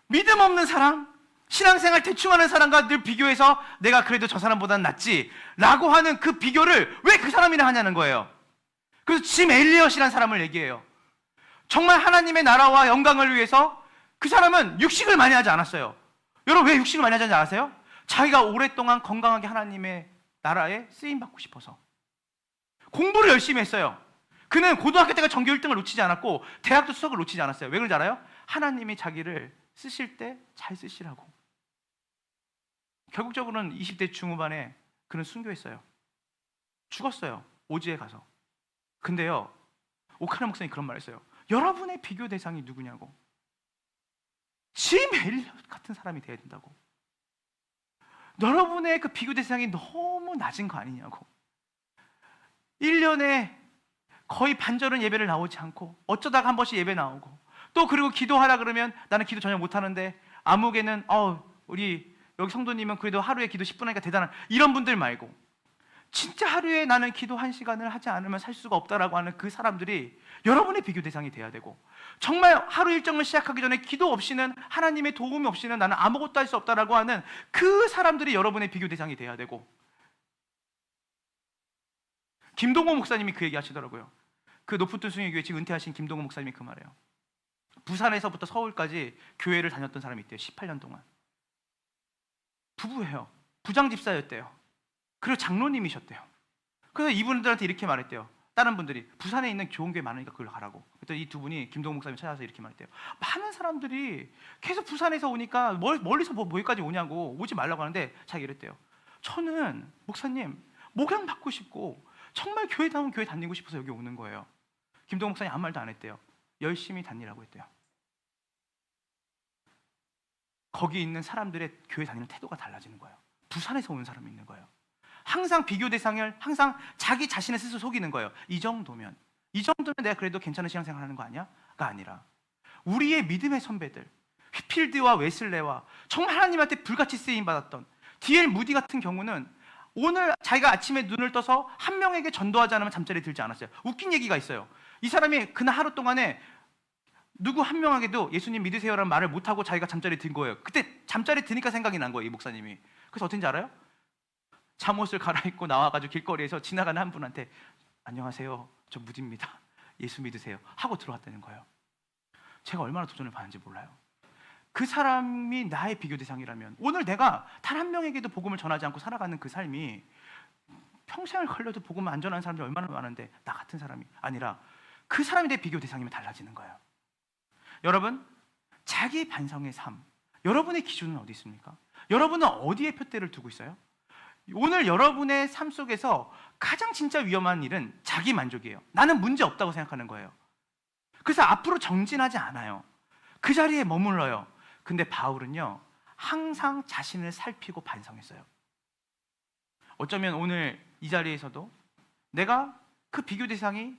믿음 없는 사람, 신앙생활 대충 하는 사람과 늘 비교해서 내가 그래도 저 사람보다는 낫지 라고 하는 그 비교를 왜 그 사람이랑 하냐는 거예요. 그래서 짐 엘리엇이라는 사람을 얘기해요. 정말 하나님의 나라와 영광을 위해서 그 사람은 육식을 많이 하지 않았어요. 여러분, 왜 육식을 많이 하지 않았어요? 자기가 오랫동안 건강하게 하나님의 나라에 쓰임받고 싶어서 공부를 열심히 했어요. 그는 고등학교 때가 전교 1등을 놓치지 않았고 대학도 수석을 놓치지 않았어요. 왜 그런지 알아요? 하나님이 자기를 쓰실 때 잘 쓰시라고. 결국적으로는 20대 중후반에 그는 순교했어요. 죽었어요. 오지에 가서. 근데요, 오카노 목사님이 그런 말 했어요. 여러분의 비교 대상이 누구냐고. 짐 엘리엇 같은 사람이 돼야 된다고. 여러분의 그 비교 대상이 너무 낮은 거 아니냐고. 1년에 거의 반절은 예배를 나오지 않고 어쩌다가 한 번씩 예배 나오고, 또 그리고 기도하라 그러면 나는 기도 전혀 못하는데 아무개는 우리 여기 성도님은 그래도 하루에 기도 10분 하니까 대단한, 이런 분들 말고 진짜 하루에 나는 기도 1시간을 하지 않으면 살 수가 없다라고 하는 그 사람들이 여러분의 비교 대상이 돼야 되고, 정말 하루 일정을 시작하기 전에 기도 없이는, 하나님의 도움이 없이는 나는 아무것도 할 수 없다라고 하는 그 사람들이 여러분의 비교 대상이 돼야 되고. 김동호 목사님이 그 얘기 하시더라고요. 그 높은 순회교회 지금 은퇴하신 김동호 목사님이 그 말해요. 부산에서부터 서울까지 교회를 다녔던 사람이 있대요. 18년 동안. 부부예요. 부장집사였대요. 그리고 장로님이셨대요. 그래서 이분들한테 이렇게 말했대요. 다른 분들이 부산에 있는 좋은 교회 많으니까 그걸로 가라고. 그랬더니 이 두 분이 김동호 목사님 찾아서 이렇게 말했대요. 많은 사람들이 계속 부산에서 오니까 멀리서 여기까지 오냐고, 오지 말라고 하는데 자기가 이랬대요. 저는 목사님 목양 받고 싶고 정말 교회다운 교회 다니고 싶어서 여기 오는 거예요. 김동호 목사님 아무 말도 안 했대요. 열심히 다니라고 했대요. 거기 있는 사람들의 교회 다니는 태도가 달라지는 거예요. 부산에서 온 사람이 있는 거예요. 항상 비교 대상을, 항상 자기 자신을 스스로 속이는 거예요. 이 정도면 내가 그래도 괜찮은 신앙생활 하는 거 아니야?가 아니라, 우리의 믿음의 선배들, 휘필드와 웨슬레와 정말 하나님한테 불같이 쓰임 받았던 D.L. 무디 같은 경우는 오늘 자기가 아침에 눈을 떠서 한 명에게 전도하지 않으면 잠자리에 들지 않았어요. 웃긴 얘기가 있어요. 이 사람이 그날 하루 동안에 누구 한 명에게도 예수님 믿으세요라는 말을 못하고 자기가 잠자리에 든 거예요. 그때 잠자리에 드니까 생각이 난 거예요, 이 목사님이. 그래서 어떤지 알아요? 잠옷을 갈아입고 나와가지고 길거리에서 지나가는 한 분한테 안녕하세요, 저 무디입니다, 예수 믿으세요 하고 들어왔다는 거예요. 제가 얼마나 도전을 받는지 몰라요. 그 사람이 나의 비교 대상이라면, 오늘 내가 단 한 명에게도 복음을 전하지 않고 살아가는 그 삶이 평생을 걸려도 복음을 안 전하는 사람들이 얼마나 많은데, 나 같은 사람이 아니라 그 사람이 내 비교 대상이면 달라지는 거예요. 여러분, 자기 반성의 삶, 여러분의 기준은 어디 있습니까? 여러분은 어디에 표대를 두고 있어요? 오늘 여러분의 삶 속에서 가장 진짜 위험한 일은 자기 만족이에요. 나는 문제 없다고 생각하는 거예요. 그래서 앞으로 정진하지 않아요. 그 자리에 머물러요. 근데 바울은요, 항상 자신을 살피고 반성했어요. 어쩌면 오늘 이 자리에서도 내가 그 비교 대상이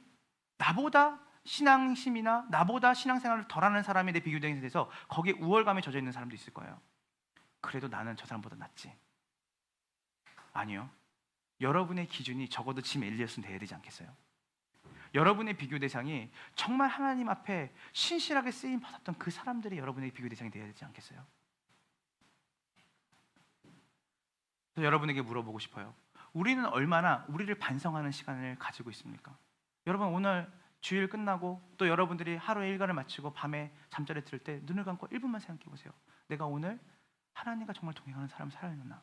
나보다 신앙심이나 나보다 신앙생활을 덜하는 사람에 대해 비교 대상에 대해서 거기에 우월감에 젖어 있는 사람도 있을 거예요. 그래도 나는 저 사람보다 낫지. 아니요. 여러분의 기준이 적어도 짐 엘리엇은 돼야 되지 않겠어요? 여러분의 비교 대상이 정말 하나님 앞에 신실하게 쓰임 받았던 그 사람들이 여러분의 비교 대상이 돼야 되지 않겠어요? 그래서 여러분에게 물어보고 싶어요. 우리는 얼마나 우리를 반성하는 시간을 가지고 있습니까? 여러분, 오늘 주일 끝나고 또 여러분들이 하루의 일과를 마치고 밤에 잠자리에 들 때 눈을 감고 1분만 생각해 보세요. 내가 오늘 하나님과 정말 동행하는 삶을 살아야겠나?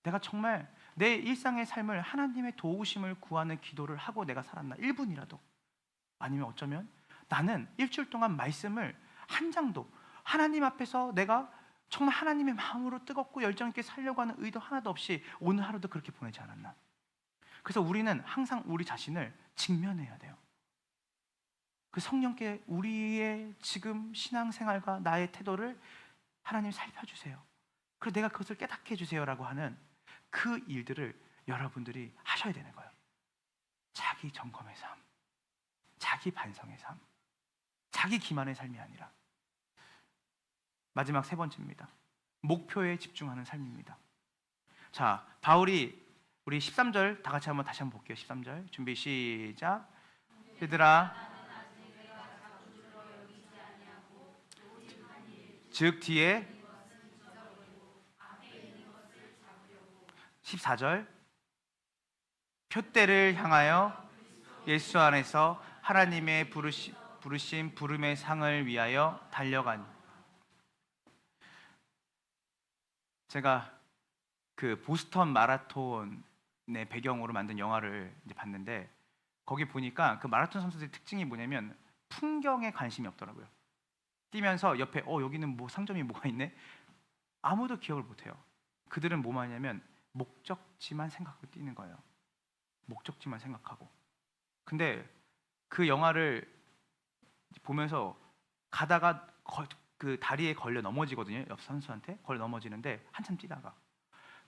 내가 정말 내 일상의 삶을 하나님의 도우심을 구하는 기도를 하고 내가 살았나? 1분이라도. 아니면 어쩌면 나는 일주일 동안 말씀을 한 장도, 하나님 앞에서 내가 정말 하나님의 마음으로 뜨겁고 열정 있게 살려고 하는 의도 하나도 없이 오늘 하루도 그렇게 보내지 않았나? 그래서 우리는 항상 우리 자신을 직면해야 돼요. 그 성령께 우리의 지금 신앙생활과 나의 태도를 하나님 살펴주세요. 그래서 내가 그것을 깨닫게 해주세요라고 하는 그 일들을 여러분들이 하셔야 되는 거예요. 자기 점검의 삶, 자기 반성의 삶, 자기 기만의 삶이 아니라. 마지막 세 번째입니다. 목표에 집중하는 삶입니다. 자, 바울이 우리 13절 다 같이 다시 한번 볼게요. 13절 준비 시작. 얘들아, 즉 뒤에 14절 표대를 향하여 예수 안에서 하나님의 부르신 부름의 상을 위하여 달려가니. 제가 그 보스턴 마라톤의 배경으로 만든 영화를 이제 봤는데, 거기 보니까 그 마라톤 선수들의 특징이 뭐냐면 풍경에 관심이 없더라고요. 뛰면서 옆에 여기는 뭐 상점이 뭐가 있네? 아무도 기억을 못해요. 그들은 뭐만 하냐면 목적지만 생각하고 뛰는 거예요. 목적지만 생각하고. 근데 그 영화를 보면서 가다가 그 다리에 걸려 넘어지거든요. 옆 선수한테 걸려 넘어지는데 한참 뛰다가.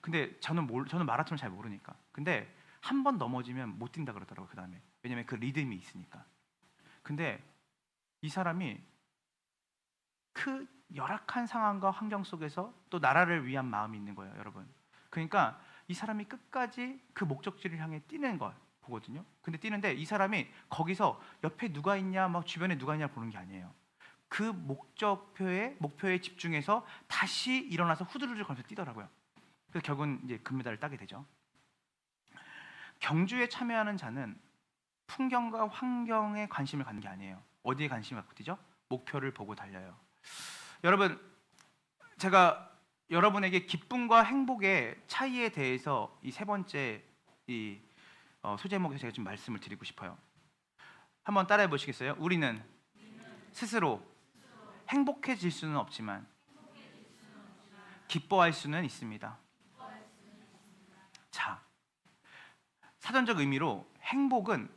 근데 저는 마라톤을 잘 모르니까. 근데 한 번 넘어지면 못 뛴다 그러더라고요. 그 다음에. 왜냐면 그 리듬이 있으니까. 근데 이 사람이 그 열악한 상황과 환경 속에서 또 나라를 위한 마음이 있는 거예요, 여러분. 그러니까 이 사람이 끝까지 그 목적지를 향해 뛰는 걸 보거든요. 근데 뛰는데 이 사람이 거기서 옆에 누가 있냐, 막 주변에 누가 있냐 보는 게 아니에요. 그 목표에 집중해서 다시 일어나서 후두루를 걸면서 뛰더라고요. 그래서 결국은 이제 금메달을 따게 되죠. 경주에 참여하는 자는 풍경과 환경에 관심을 갖는 게 아니에요. 어디에 관심을 갖고 뛰죠? 목표를 보고 달려요. 여러분, 제가 여러분에게 기쁨과 행복의 차이에 대해서 이 세 번째 소제목에서 제가 좀 말씀을 드리고 싶어요. 한번 따라해 보시겠어요? 우리는 스스로 행복해질 수는 없지만 기뻐할 수는 있습니다. 자, 사전적 의미로 행복은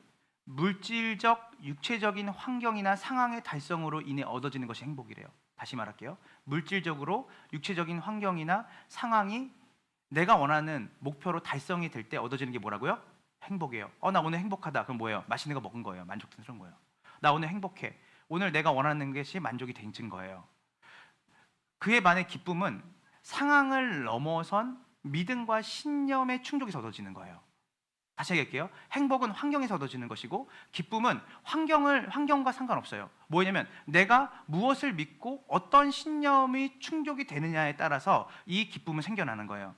물질적, 육체적인 환경이나 상황의 달성으로 인해 얻어지는 것이 행복이래요. 다시 말할게요. 물질적으로 육체적인 환경이나 상황이 내가 원하는 목표로 달성이 될 때 얻어지는 게 뭐라고요? 행복이에요. 나 오늘 행복하다. 그럼 뭐예요? 맛있는 거 먹은 거예요. 만족스러운 거예요. 나 오늘 행복해. 오늘 내가 원하는 것이 만족이 된 거예요. 그에 반해 기쁨은 상황을 넘어선 믿음과 신념의 충족에서 얻어지는 거예요. 다시 얘기할게요. 행복은 환경에서 얻어지는 것이고 기쁨은 환경과 상관없어요. 뭐냐면 내가 무엇을 믿고 어떤 신념이 충족이 되느냐에 따라서 이 기쁨은 생겨나는 거예요.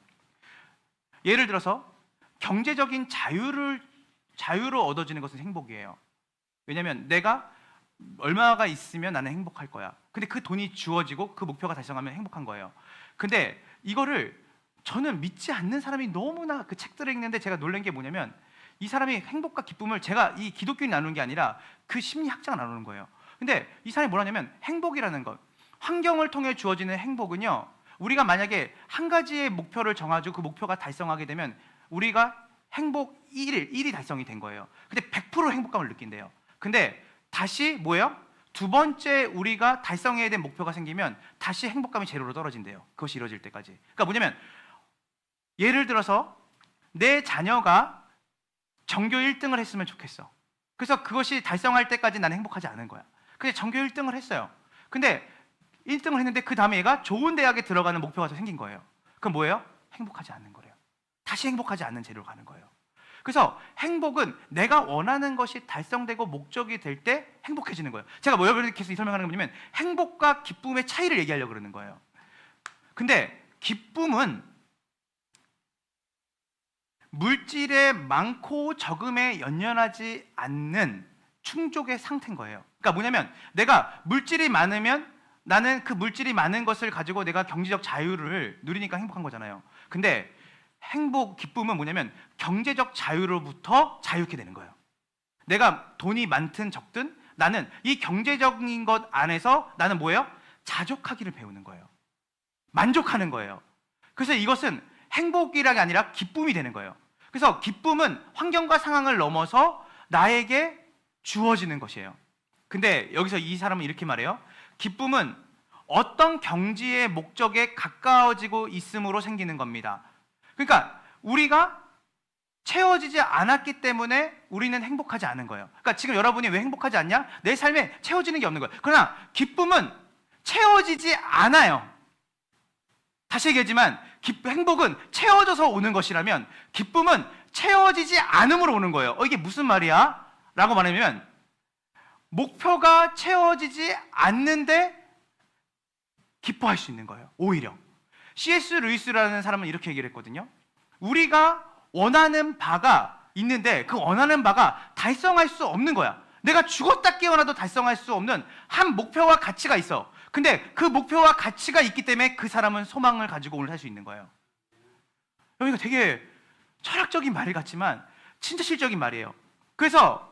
예를 들어서 경제적인 자유로 얻어지는 것은 행복이에요. 왜냐면 내가 얼마가 있으면 나는 행복할 거야. 근데 그 돈이 주어지고 그 목표가 달성하면 행복한 거예요. 근데 이거를 저는 믿지 않는 사람이 너무나 그 책들을 읽는데 제가 놀란 게 뭐냐면 이 사람이 행복과 기쁨을 제가 이 기독교인이 나누는 게 아니라 그 심리학자가 나누는 거예요. 근데 이 사람이 뭐라냐면 행복이라는 것, 환경을 통해 주어지는 행복은요, 우리가 만약에 한 가지의 목표를 정해가지고 그 목표가 달성하게 되면 우리가 행복 1이 달성이 된 거예요. 근데 100% 행복감을 느낀대요. 근데 다시 뭐예요? 두 번째 우리가 달성해야 될 목표가 생기면 다시 행복감이 제로로 떨어진대요. 그것이 이루어질 때까지. 그러니까 뭐냐면 예를 들어서 내 자녀가 전교 1등을 했으면 좋겠어. 그래서 그것이 달성할 때까지 나는 행복하지 않은 거야. 근데 전교 1등을 했어요. 근데 1등을 했는데 그 다음에 얘가 좋은 대학에 들어가는 목표가 더 생긴 거예요. 그럼 뭐예요? 행복하지 않는 거래요. 다시 행복하지 않는 제로로 가는 거예요. 그래서 행복은 내가 원하는 것이 달성되고 목적이 될 때 행복해지는 거예요. 제가 뭐 이렇게 해서 설명하는 건 뭐냐면 행복과 기쁨의 차이를 얘기하려고 그러는 거예요. 근데 기쁨은 물질의 많고 적음에 연연하지 않는 충족의 상태인 거예요. 그러니까 뭐냐면 내가 물질이 많으면 나는 그 물질이 많은 것을 가지고 내가 경제적 자유를 누리니까 행복한 거잖아요. 근데 기쁨은 뭐냐면 경제적 자유로부터 자유롭게 되는 거예요. 내가 돈이 많든 적든 나는 이 경제적인 것 안에서 나는 뭐예요? 자족하기를 배우는 거예요. 만족하는 거예요. 그래서 이것은 행복이라는 게 아니라 기쁨이 되는 거예요. 그래서 기쁨은 환경과 상황을 넘어서 나에게 주어지는 것이에요. 근데 여기서 이 사람은 이렇게 말해요. 기쁨은 어떤 경지의 목적에 가까워지고 있음으로 생기는 겁니다. 그러니까 우리가 채워지지 않았기 때문에 우리는 행복하지 않은 거예요. 그러니까 지금 여러분이 왜 행복하지 않냐? 내 삶에 채워지는 게 없는 거예요. 그러나 기쁨은 채워지지 않아요. 다시 얘기하지만 행복은 채워져서 오는 것이라면 기쁨은 채워지지 않음으로 오는 거예요. 이게 무슨 말이야? 라고 말하면 목표가 채워지지 않는데 기뻐할 수 있는 거예요. 오히려 C.S. 루이스라는 사람은 이렇게 얘기를 했거든요. 우리가 원하는 바가 있는데 그 원하는 바가 달성할 수 없는 거야. 내가 죽었다 깨어나도 달성할 수 없는 한 목표와 가치가 있어. 근데 그 목표와 가치가 있기 때문에 그 사람은 소망을 가지고 오늘 살 수 있는 거예요. 여기가 되게 철학적인 말 같지만 진짜 실적인 말이에요. 그래서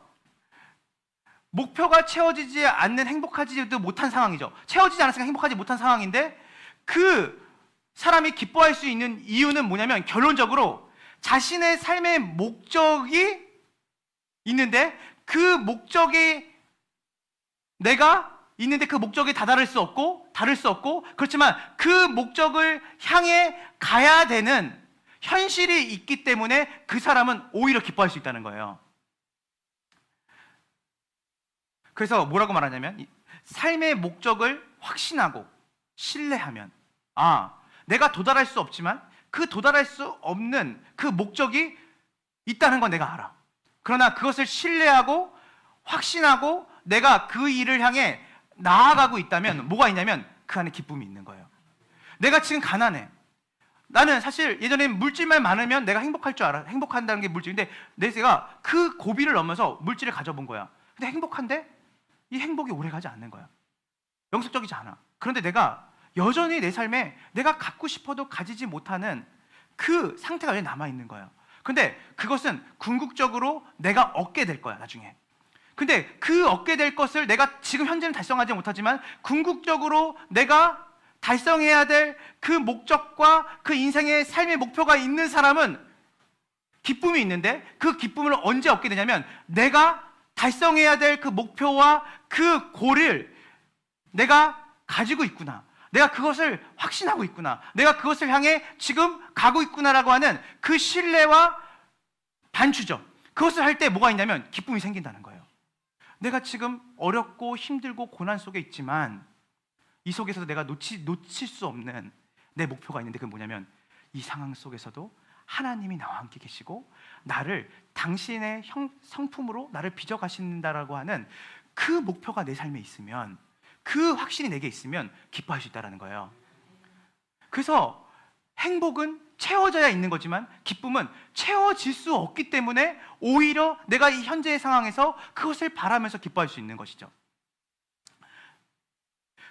목표가 채워지지 않는 행복하지도 못한 상황이죠. 채워지지 않았으니까 행복하지 못한 상황인데 그 사람이 기뻐할 수 있는 이유는 뭐냐면 결론적으로 자신의 삶의 목적이 있는데 그 목적이 내가 있는데 그 목적에 다다를 수 없고 다를 수 없고 그렇지만 그 목적을 향해 가야 되는 현실이 있기 때문에 그 사람은 오히려 기뻐할 수 있다는 거예요. 그래서 뭐라고 말하냐면 삶의 목적을 확신하고 신뢰하면 내가 도달할 수 없지만 그 도달할 수 없는 그 목적이 있다는 건 내가 알아. 그러나 그것을 신뢰하고 확신하고 내가 그 일을 향해 나아가고 있다면 뭐가 있냐면 그 안에 기쁨이 있는 거예요. 내가 지금 가난해. 나는 사실 예전엔 물질만 많으면 내가 행복할 줄 알아. 행복한다는 게 물질인데 내가 그 고비를 넘어서 물질을 가져본 거야. 근데 행복한데 이 행복이 오래가지 않는 거야. 영속적이지 않아. 그런데 내가 여전히 내 삶에 내가 갖고 싶어도 가지지 못하는 그 상태가 여전히 남아있는 거예요. 근데 그것은 궁극적으로 내가 얻게 될 거야 나중에. 근데 그 얻게 될 것을 내가 지금 현재는 달성하지 못하지만 궁극적으로 내가 달성해야 될 그 목적과 그 인생의 삶의 목표가 있는 사람은 기쁨이 있는데 그 기쁨을 언제 얻게 되냐면 내가 달성해야 될 그 목표와 그 고를 내가 가지고 있구나. 내가 그것을 확신하고 있구나. 내가 그것을 향해 지금 가고 있구나라고 하는 그 신뢰와 반추적. 그것을 할 때 뭐가 있냐면 기쁨이 생긴다는 거예요. 내가 지금 어렵고 힘들고 고난 속에 있지만 이 속에서도 내가 놓칠 수 없는 내 목표가 있는데 그건 뭐냐면 이 상황 속에서도 하나님이 나와 함께 계시고 나를 당신의 성품으로 나를 빚어가신다라고 하는 그 목표가 내 삶에 있으면 그 확신이 내게 있으면 기뻐할 수 있다는 거예요. 그래서 행복은 채워져야 있는 거지만 기쁨은 채워질 수 없기 때문에 오히려 내가 이 현재의 상황에서 그것을 바라면서 기뻐할 수 있는 것이죠.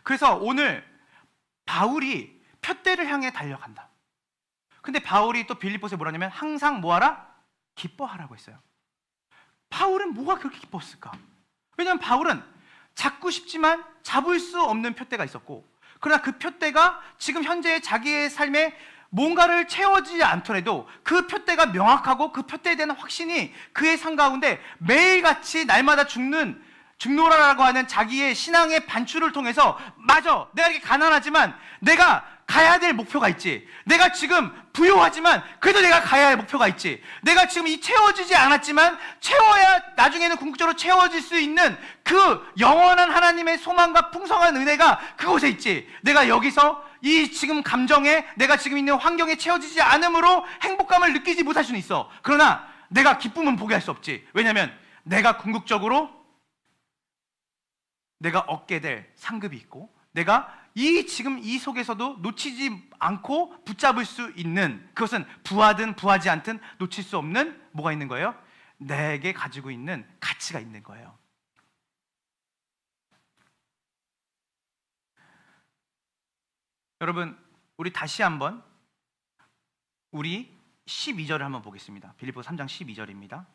그래서 오늘 바울이 푯대를 향해 달려간다. 근데 바울이 또 빌립보서에 뭐라냐면 항상 뭐하라? 기뻐하라고 했어요. 바울은 뭐가 그렇게 기뻤을까? 왜냐하면 바울은 잡고 싶지만 잡을 수 없는 푯대가 있었고 그러나 그 푯대가 지금 현재의 자기의 삶에 뭔가를 채워지지 않더라도 그 푯대가 명확하고 그 푯대에 대한 확신이 그의 삶 가운데 매일같이 날마다 죽노라라고 하는 자기의 신앙의 반추를 통해서 맞아, 내가 이렇게 가난하지만 내가 가야 될 목표가 있지. 내가 지금 부유하지만 그래도 내가 가야 할 목표가 있지. 내가 지금 이 채워지지 않았지만 채워야 나중에는 궁극적으로 채워질 수 있는 그 영원한 하나님의 소망과 풍성한 은혜가 그곳에 있지. 내가 여기서 이 지금 감정에 내가 지금 있는 환경에 채워지지 않으므로 행복감을 느끼지 못할 수는 있어. 그러나 내가 기쁨은 포기할 수 없지. 왜냐하면 내가 궁극적으로 내가 얻게 될 상급이 있고 내가 지금 이 속에서도 놓치지 않고 붙잡을 수 있는 그것은 부하든 부하지 않든 놓칠 수 없는 뭐가 있는 거예요? 내게 가지고 있는 가치가 있는 거예요. 여러분 우리 다시 한번 우리 12절을 한번 보겠습니다. 빌립보서 3장 12절입니다.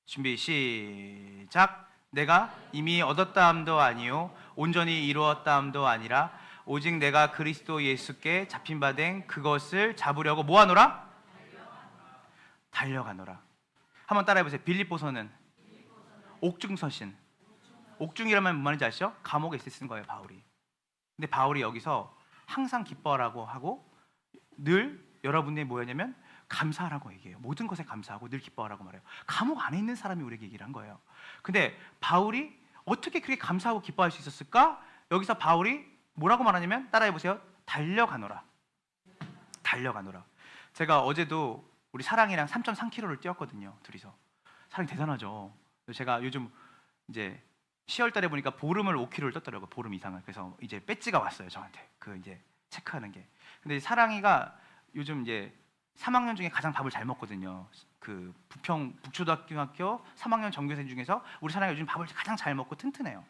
준비 시작. 내가 이미 얻었다 함도 아니요 온전히 이루었다 함도 아니라 오직 내가 그리스도 예수께 잡힌 바 된 그것을 잡으려고 뭐하노라? 달려가노라. 한번 따라해 보세요. 빌립보서는 옥중서신. 옥중이라면 뭐 말인지 아시죠? 감옥에 있었던 거예요 바울이. 근데 바울이 여기서 항상 기뻐하라고 하고 늘 여러분이 뭐였냐면 감사하라고 얘기해요. 모든 것에 감사하고 늘 기뻐하라고 말해요. 감옥 안에 있는 사람이 우리에게 얘기를 한 거예요. 근데 바울이 어떻게 그렇게 감사하고 기뻐할 수 있었을까? 여기서 바울이 뭐라고 말하냐면 따라해 보세요. 달려가노라. 달려가노라. 제가 어제도 우리 사랑이랑 3.3km를 뛰었거든요. 둘이서. 사랑이 대단하죠. 제가 요즘 이제 10월 달에 보니까 보름을 5km를 떴더라고요. 보름 이상을. 그래서 이제 배지가 왔어요, 저한테. 그 이제 체크하는 게. 근데 사랑이가 요즘 이제 3학년 중에 가장 밥을 잘 먹거든요. 그 북초등학교 3학년 전교생 중에서 우리 사랑이가 요즘 밥을 가장 잘 먹고 튼튼해요.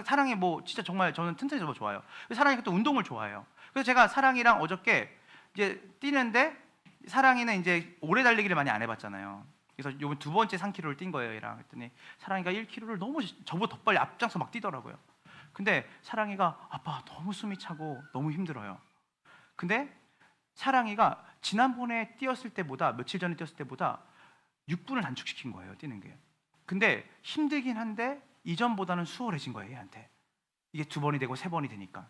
사랑이 뭐 진짜 정말 저는 튼튼해서 좋아요. 사랑이가 또 운동을 좋아해요. 그래서 제가 사랑이랑 어저께 이제 뛰는데 사랑이는 이제 오래 달리기를 많이 안 해봤잖아요. 그래서 요번 두 번째 3km를 뛴 거예요, 얘랑. 그랬더니 사랑이가 1km를 너무 저보다 더 빨리 앞장서 막 뛰더라고요. 근데 사랑이가 아빠 너무 숨이 차고 너무 힘들어요. 근데 사랑이가 지난번에 뛰었을 때보다 며칠 전에 뛰었을 때보다 6분을 단축시킨 거예요, 뛰는 게. 근데 힘들긴 한데 이전보다는 수월해진 거예요, 얘한테. 이게 2번이 되고 3번이 되니까.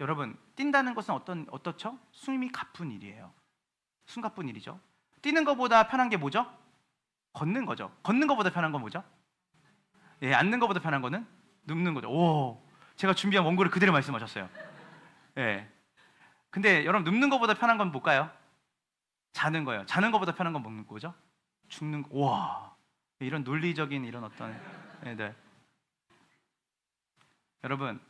여러분, 뛴다는 것은 어떻죠? 숨이 가쁜 일이에요. 숨 가쁜 일이죠. 뛰는 것보다 편한 게 뭐죠? 걷는 거죠. 걷는 것보다 편한 건 뭐죠? 예, 앉는 것보다 편한 거는 눕는 거죠. 오, 제가 준비한 원고를 그대로 말씀하셨어요. 예. 근데 여러분, 눕는 것보다 편한 건 뭘까요? 자는 거예요. 자는 것보다 편한 건 먹는 거죠? 죽는 거. 와, 이런 논리적인 이런 어떤 네. 여러분,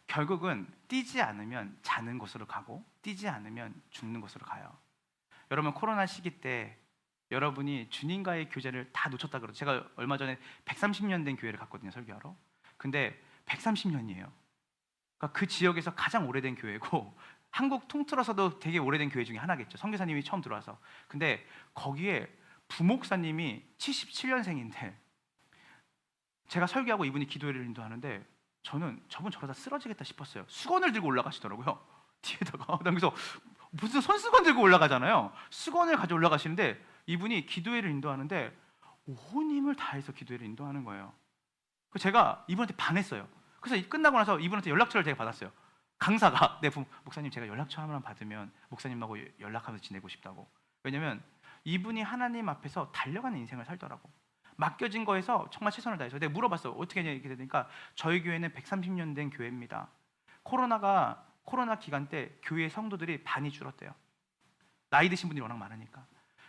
결국은 뛰지 않으면 자는 곳으로 가고 뛰지 않으면 죽는 곳으로 가요. 여러분, 코로나 시기 때 여러분이 주님과의 교제를 다 놓쳤다 그러죠. 제가 얼마 전에 130년 된 교회를 갔거든요, 설교하러. 근데 130년이에요. 그러니까 그 지역에서 가장 오래된 교회고 한국 통틀어서도 되게 오래된 교회 중에 하나겠죠. 선교사님이 처음 들어와서. 근데 거기에 부목사님이 77년생인데 제가 설교하고 이분이 기도회를 인도하는데 저는 저분 저러다 쓰러지겠다 싶었어요. 수건을 들고 올라가시더라고요. 뒤에다가. 그래서 무슨 손수건 들고 올라가잖아요. 수건을 가지고 올라가시는데 이분이 기도회를 인도하는데 온 힘을 다해서 기도회를 인도하는 거예요. 그래서 제가 이분한테 반했어요. 그래서 끝나고 나서 이분한테 연락처를 제가 받았어요. 강사가 목사님 제가 연락처 하나만 받으면 목사님하고 연락하면서 지내고 싶다고. 왜냐면 이분이 하나님 앞에서 달려가는 인생을 살더라고. 맡겨진 거에서 정말 최선을 다해서. 내가 물어봤어. 어떻게 했냐 이렇게 되니까 저희 교회는 130년 된 교회입니다. 코로나 기간 때 교회 성도들이 반이 줄었대요. 나이 드신 분들이 워낙 많으니까.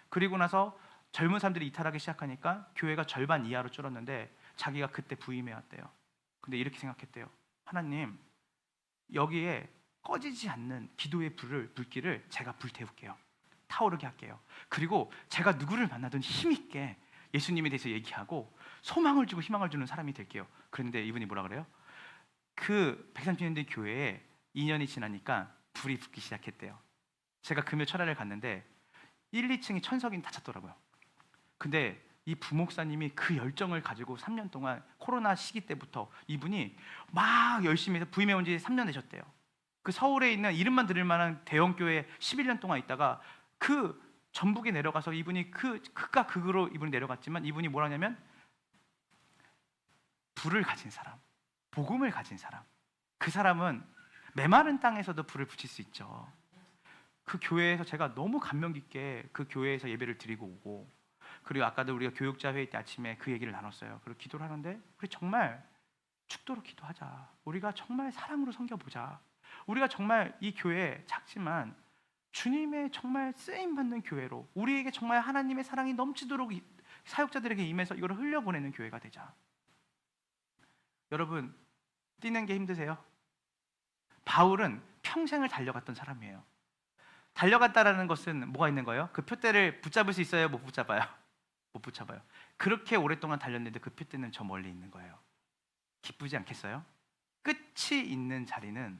그리고 나서 젊은 사람들이 이탈하기 시작하니까 교회가 절반 이하로 줄었는데 자기가 그때 부임해 왔대요. 근데 이렇게 생각했대요. 하나님, 여기에 꺼지지 않는 기도의 불길을 제가 불태울게요. 타오르게 할게요. 그리고 제가 누구를 만나든 힘있게 예수님에 대해서 얘기하고 소망을 주고 희망을 주는 사람이 될게요. 그런데 이분이 뭐라 그래요? 그 130년 된 교회에 2년이 지나니까 불이 붙기 시작했대요. 제가 금요 철야를 갔는데 1, 2층이 천석이 다 찼더라고요. 근데 이 부목사님이 그 열정을 가지고 3년 동안 코로나 시기 때부터 이분이 막 열심히 해서 부임해 온 지 3년 되셨대요. 그 서울에 있는 이름만 들을 만한 대형 교회에 11년 동안 있다가 그 전북에 내려가서 이분이 극과 극으로 이분이 내려갔지만 이분이 뭐라냐면 불을 가진 사람, 복음을 가진 사람. 그 사람은 메마른 땅에서도 불을 붙일 수 있죠. 그 교회에서 제가 너무 감명 깊게 그 교회에서 예배를 드리고 오고, 그리고 아까도 우리가 교육자 회의 때 아침에 그 얘기를 나눴어요. 그리고 기도를 하는데 우리 정말 죽도록 기도하자. 우리가 정말 사랑으로 섬겨보자. 우리가 정말 이 교회 작지만 주님의 정말 쓰임받는 교회로, 우리에게 정말 하나님의 사랑이 넘치도록 사역자들에게 임해서 이걸 흘려보내는 교회가 되자. 여러분, 뛰는 게 힘드세요? 바울은 평생을 달려갔던 사람이에요. 달려갔다라는 것은 뭐가 있는 거예요? 그 표대를 붙잡을 수 있어요? 못 붙잡아요? 못 붙잡아요. 그렇게 오랫동안 달렸는데 그 표대는 저 멀리 있는 거예요. 기쁘지 않겠어요? 끝이 있는 자리는,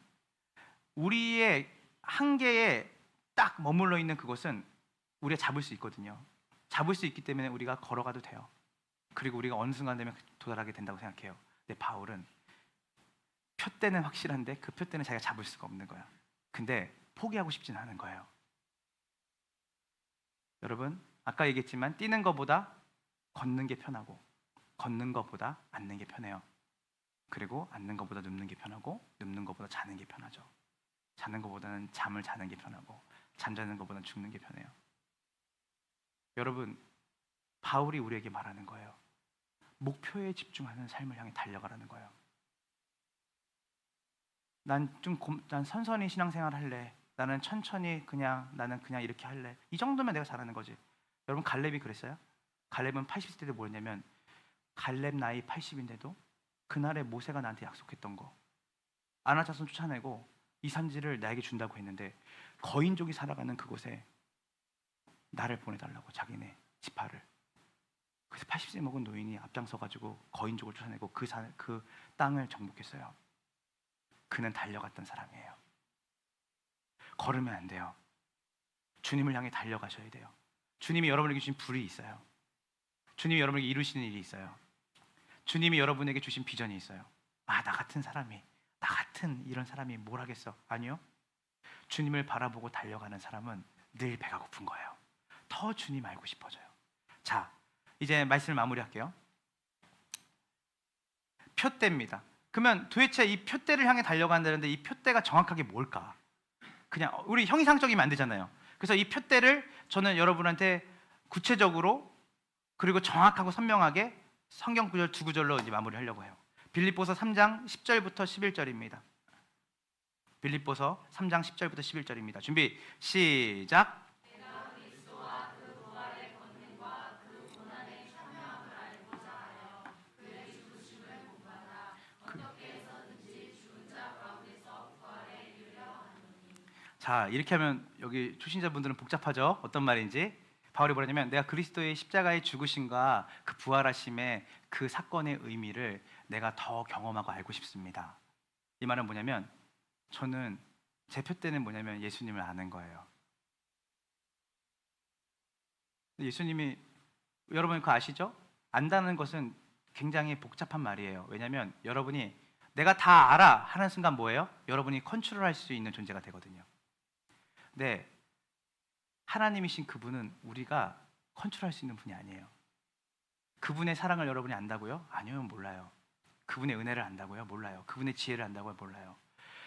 우리의 한계에 딱 머물러 있는 그것은 우리가 잡을 수 있거든요. 잡을 수 있기 때문에 우리가 걸어가도 돼요. 그리고 우리가 어느 순간 되면 도달하게 된다고 생각해요. 근데 바울은 표대는 확실한데 그 표대는 자기가 잡을 수가 없는 거야. 근데 포기하고 싶지는 않은 거예요. 여러분, 아까 얘기했지만 뛰는 것보다 걷는 게 편하고 걷는 것보다 앉는 게 편해요. 그리고 앉는 것보다 눕는 게 편하고 눕는 것보다 자는 게 편하죠. 자는 것보다는 잠을 자는 게 편하고 잠자는 것보다는 죽는 게 편해요. 여러분, 바울이 우리에게 말하는 거예요. 목표에 집중하는 삶을 향해 달려가라는 거예요. 난 선선히 신앙생활 할래. 나는 천천히 나는 그냥 이렇게 할래. 이 정도면 내가 잘하는 거지. 여러분, 갈렙이 그랬어요? 갈렙은 80세 때 뭐였냐면, 갈렙 나이 80인데도 그날에 모세가 나한테 약속했던 거, 아나자손 쫓아내고 이 산지를 나에게 준다고 했는데 거인족이 살아가는 그곳에 나를 보내달라고, 자기네 지파를. 그래서 80세 먹은 노인이 앞장서가지고 거인족을 쫓아내고 그 땅을 정복했어요. 그는 달려갔던 사람이에요. 걸으면 안 돼요. 주님을 향해 달려가셔야 돼요. 주님이 여러분에게 주신 불이 있어요. 주님이 여러분에게 이루시는 일이 있어요. 주님이 여러분에게 주신 비전이 있어요. 나 같은 이런 사람이 뭘 하겠어? 아니요. 주님을 바라보고 달려가는 사람은 늘 배가 고픈 거예요. 더 주님 알고 싶어져요. 자, 이제 말씀을 마무리할게요. 표대입니다. 그러면 도대체 이 표대를 향해 달려간다는데 이 표대가 정확하게 뭘까? 그냥 우리 형이상적이면 안 되잖아요. 그래서 이 표대를 저는 여러분한테 구체적으로 그리고 정확하고 선명하게 성경 구절 두 구절로 이제 마무리하려고 해요. 빌립보서 3장 10절부터 11절입니다. 빌립보서 3장 10절부터 11절입니다. 준비 시작. 자, 이렇게 하면 여기 초신자분들은 복잡하죠? 어떤 말인지. 바울이 뭐라냐면, 내가 그리스도의 십자가의 죽으심과 그 부활하심의 그 사건의 의미를 내가 더 경험하고 알고 싶습니다. 이 말은 뭐냐면, 저는 제 표대는 뭐냐면 예수님을 아는 거예요. 예수님이, 여러분 그거 아시죠? 안다는 것은 굉장히 복잡한 말이에요. 왜냐하면 여러분이 내가 다 알아 하는 순간 뭐예요? 여러분이 컨트롤할 수 있는 존재가 되거든요. 네, 하나님이신 그분은 우리가 컨트롤할 수 있는 분이 아니에요. 그분의 사랑을 여러분이 안다고요? 아니요, 몰라요. 그분의 은혜를 안다고요? 몰라요. 그분의 지혜를 안다고요? 몰라요.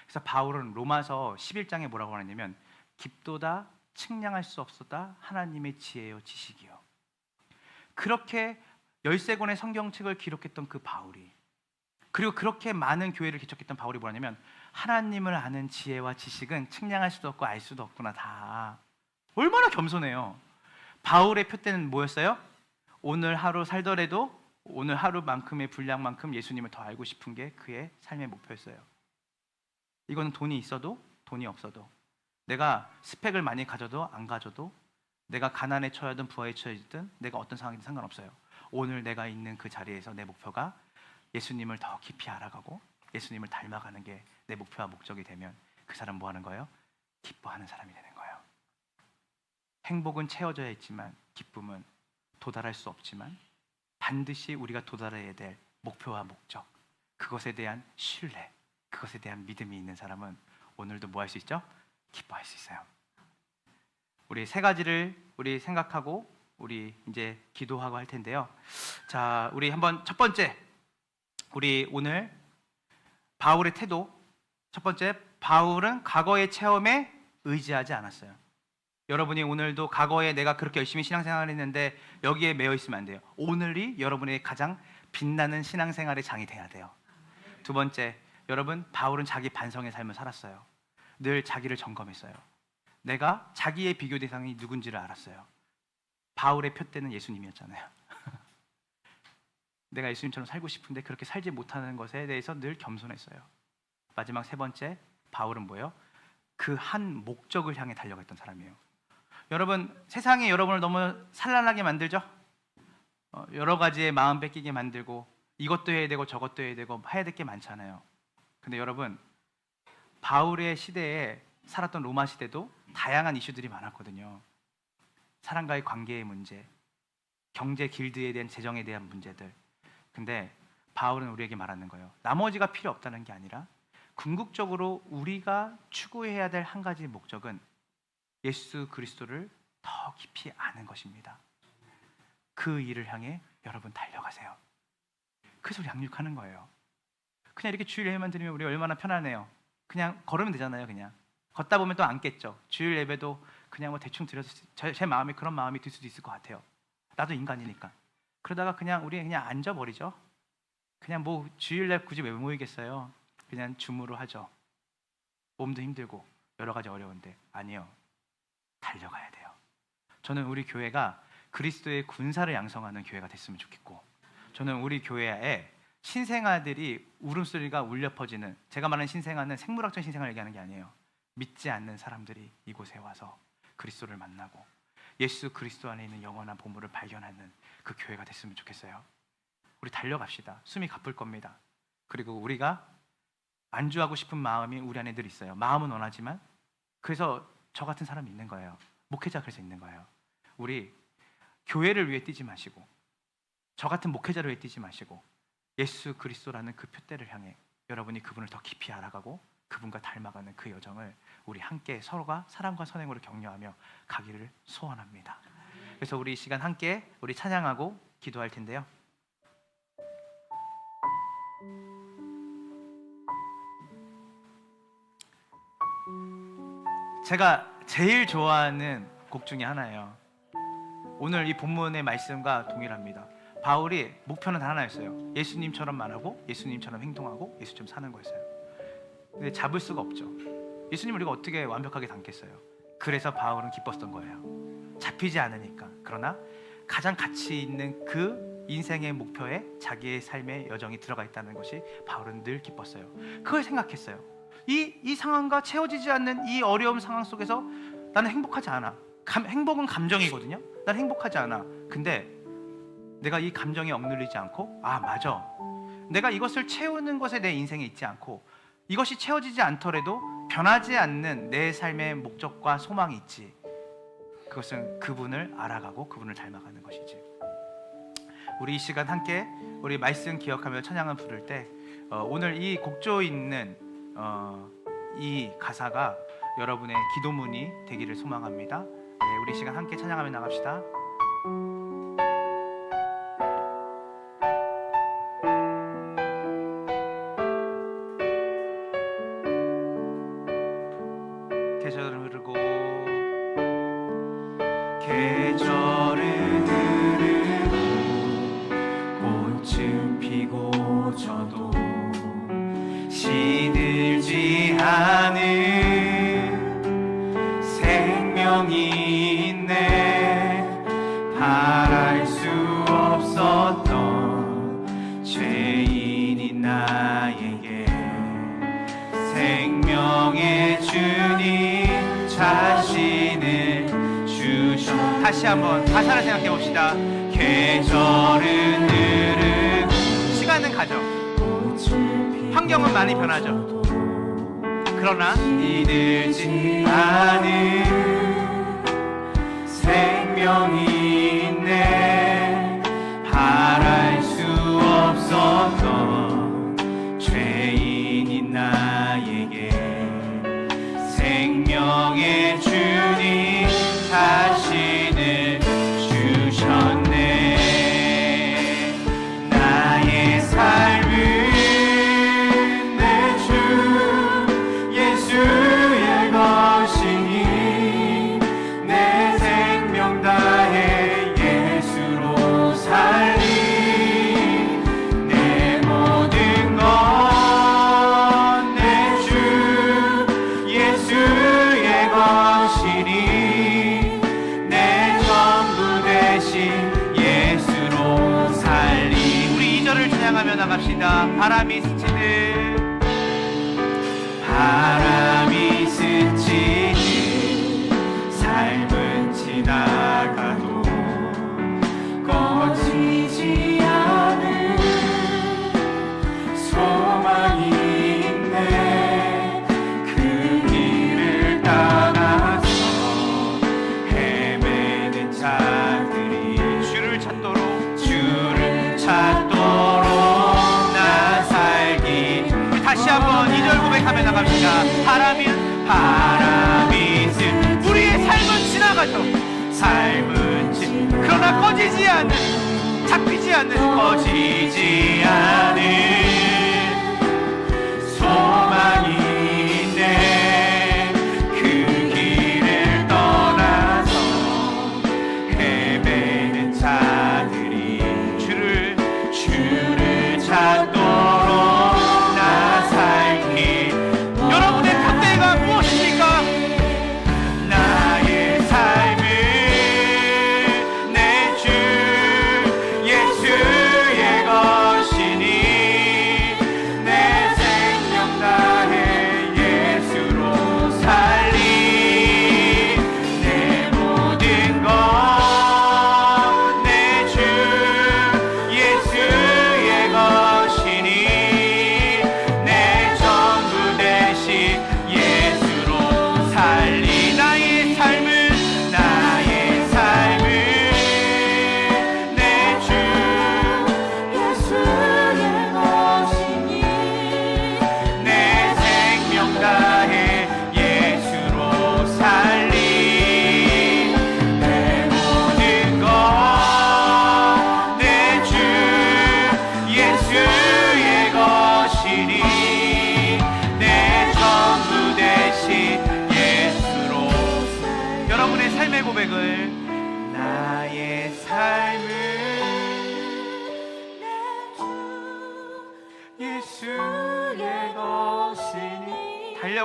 그래서 바울은 로마서 11장에 뭐라고 하냐면, 깊도다 측량할 수 없도다 하나님의 지혜요 지식이요. 그렇게 13권의 성경책을 기록했던 그 바울이, 그리고 그렇게 많은 교회를 개척했던 바울이 뭐냐면, 하나님을 아는 지혜와 지식은 측량할 수도 없고 알 수도 없구나. 다 얼마나 겸손해요. 바울의 표대는 뭐였어요? 오늘 하루 살더라도 오늘 하루만큼의 분량만큼 예수님을 더 알고 싶은 게 그의 삶의 목표였어요. 이거는 돈이 있어도 돈이 없어도, 내가 스펙을 많이 가져도 안 가져도, 내가 가난에 처하든 부하에 처하든 내가 어떤 상황이든 상관없어요. 오늘 내가 있는 그 자리에서 내 목표가 예수님을 더 깊이 알아가고 예수님을 닮아가는 게 내 목표와 목적이 되면 그 사람 뭐 하는 거예요? 기뻐하는 사람이 되는 거예요. 행복은 채워져야 있지만 기쁨은 도달할 수 없지만 반드시 우리가 도달해야 될 목표와 목적, 그것에 대한 신뢰, 그것에 대한 믿음이 있는 사람은 오늘도 뭐 할 수 있죠? 기뻐할 수 있어요. 우리 세 가지를 우리 생각하고 우리 이제 기도하고 할 텐데요. 자, 우리 한번 첫 번째, 우리 오늘 바울의 태도. 첫 번째, 바울은 과거의 체험에 의지하지 않았어요. 여러분이 오늘도 과거에 내가 그렇게 열심히 신앙생활을 했는데 여기에 매여 있으면 안 돼요. 오늘이 여러분의 가장 빛나는 신앙생활의 장이 돼야 돼요. 두 번째, 여러분, 바울은 자기 반성의 삶을 살았어요. 늘 자기를 점검했어요. 내가 자기의 비교 대상이 누군지를 알았어요. 바울의 표대는 예수님이었잖아요. 내가 예수님처럼 살고 싶은데 그렇게 살지 못하는 것에 대해서 늘 겸손했어요. 마지막 세 번째, 바울은 뭐예요? 그 한 목적을 향해 달려갔던 사람이에요. 여러분, 세상이 여러분을 너무 산란하게 만들죠? 여러 가지의 마음 뺏기게 만들고 이것도 해야 되고 저것도 해야 되고 해야 될 게 많잖아요. 근데 여러분, 바울의 시대에 살았던 로마 시대도 다양한 이슈들이 많았거든요. 사람과의 관계의 문제, 경제 길드에 대한 재정에 대한 문제들. 근데 바울은 우리에게 말하는 거예요. 나머지가 필요 없다는 게 아니라 궁극적으로 우리가 추구해야 될 한 가지 목적은 예수 그리스도를 더 깊이 아는 것입니다. 그 일을 향해 여러분 달려가세요. 그래서 양육하는 거예요. 그냥 이렇게 주일 예배만 드리면 우리 얼마나 편하네요. 그냥 걸으면 되잖아요. 그냥 걷다 보면 또 앉겠죠. 주일 예배도 그냥 뭐 대충 드려서 제 마음이 그런 마음이 들 수도 있을 것 같아요. 나도 인간이니까. 그러다가 그냥 우리 그냥 앉아버리죠. 그냥 뭐 주일날 굳이 왜 모이겠어요. 그냥 줌으로 하죠. 몸도 힘들고 여러 가지 어려운데 아니요. 달려가야 돼요. 저는 우리 교회가 그리스도의 군사를 양성하는 교회가 됐으면 좋겠고, 저는 우리 교회에 신생아들이 울음소리가 울려 퍼지는, 제가 말하는 신생아는 생물학적 신생아를 얘기하는 게 아니에요. 믿지 않는 사람들이 이곳에 와서 그리스도를 만나고 예수 그리스도 안에 있는 영원한 보물을 발견하는 그 교회가 됐으면 좋겠어요. 우리 달려갑시다. 숨이 가쁠 겁니다. 그리고 우리가 안주하고 싶은 마음이 우리 안에 늘 있어요. 마음은 원하지만, 그래서 저 같은 사람이 있는 거예요. 목회자 그래서 있는 거예요. 우리 교회를 위해 뛰지 마시고, 저 같은 목회자를 위해 뛰지 마시고, 예수 그리스도라는 그 표대를 향해 여러분이 그분을 더 깊이 알아가고 그분과 닮아가는 그 여정을 우리 함께 서로가 사랑과 선행으로 격려하며 가기를 소원합니다. 그래서 우리 이 시간 함께 우리 찬양하고 기도할 텐데요. 제가 제일 좋아하는 곡 중에 하나예요. 오늘 이 본문의 말씀과 동일합니다. 바울이 목표는 단 하나였어요. 예수님처럼 말하고 예수님처럼 행동하고 예수처럼 사는 거였어요. 근데 잡을 수가 없죠. 예수님을 우리가 어떻게 완벽하게 닮겠어요? 그래서 바울은 기뻤던 거예요. 잡히지 않으니까. 그러나 가장 가치 있는 그 인생의 목표에 자기의 삶의 여정이 들어가 있다는 것이 바울은 늘 기뻤어요. 그걸 생각했어요. 이 상황과 채워지지 않는 이 어려운 상황 속에서 나는 행복하지 않아. 행복은 감정이거든요. 난 행복하지 않아. 근데 내가 이 감정에 억눌리지 않고, 아 맞아, 내가 이것을 채우는 것에 내 인생에 있지 않고, 이것이 채워지지 않더라도 변하지 않는 내 삶의 목적과 소망이 있지. 그것은 그분을 알아가고 그분을 닮아가는 것이지. 우리 이 시간 함께 우리 말씀 기억하며 찬양을 부를 때 오늘 이 곡조에 있는 이 가사가 여러분의 기도문이 되기를 소망합니다. 네, 우리 이 시간 함께 찬양하며 나갑시다. 계절은 흐르고 계절은 흐르고 꽃은 피고 저도 시들지 않은 생명이 있네. 바랄 수 없었던 죄인인 나에게 생명의 주님 자신을 주셔. 다시 한번 가사를 생각해 봅시다. 계절은 흐르고, 시간은 가죠. 환경은 많이 변하죠. 그러나 이들지 않은 생명이 있네. 바랄 수 없었던 죄인인 나에게 생명의 주님 자신을 주셨네. 나의 삶은 내 주 예수의 것이니 내 생명 다해 예수로 살리. 내 모든 것 내 주 예수의 것이니 내 전부 대신 예수로 살리. 우리 2절을 찬양하며 나갑시다. 바람이 스치듯 바람이 스치듯 삶은 지나가도 꺼지지 않은 소망이 있네. 그 길을 따라서 헤매는 자들이 주를 찾도록 나 살기. 우리 다시 한번 2절 고백하며 나갑시다. 바람이 스치듯 우리의 삶은 지나가죠. 그러나 꺼지지 않는, 잡히지 않는, 꺼지지 않은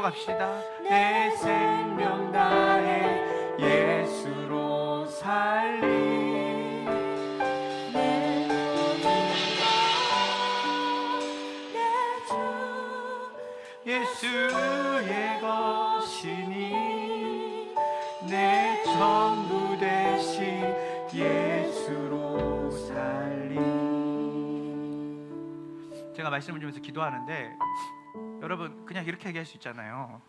합시다. 내 생명 다해 예수로 살리 내 주 예수의 것이니 내 전부 대신 예수로 살리. 제가 말씀을 주면서 기도하는데 여러분 그냥 이렇게 얘기할 수 있잖아요.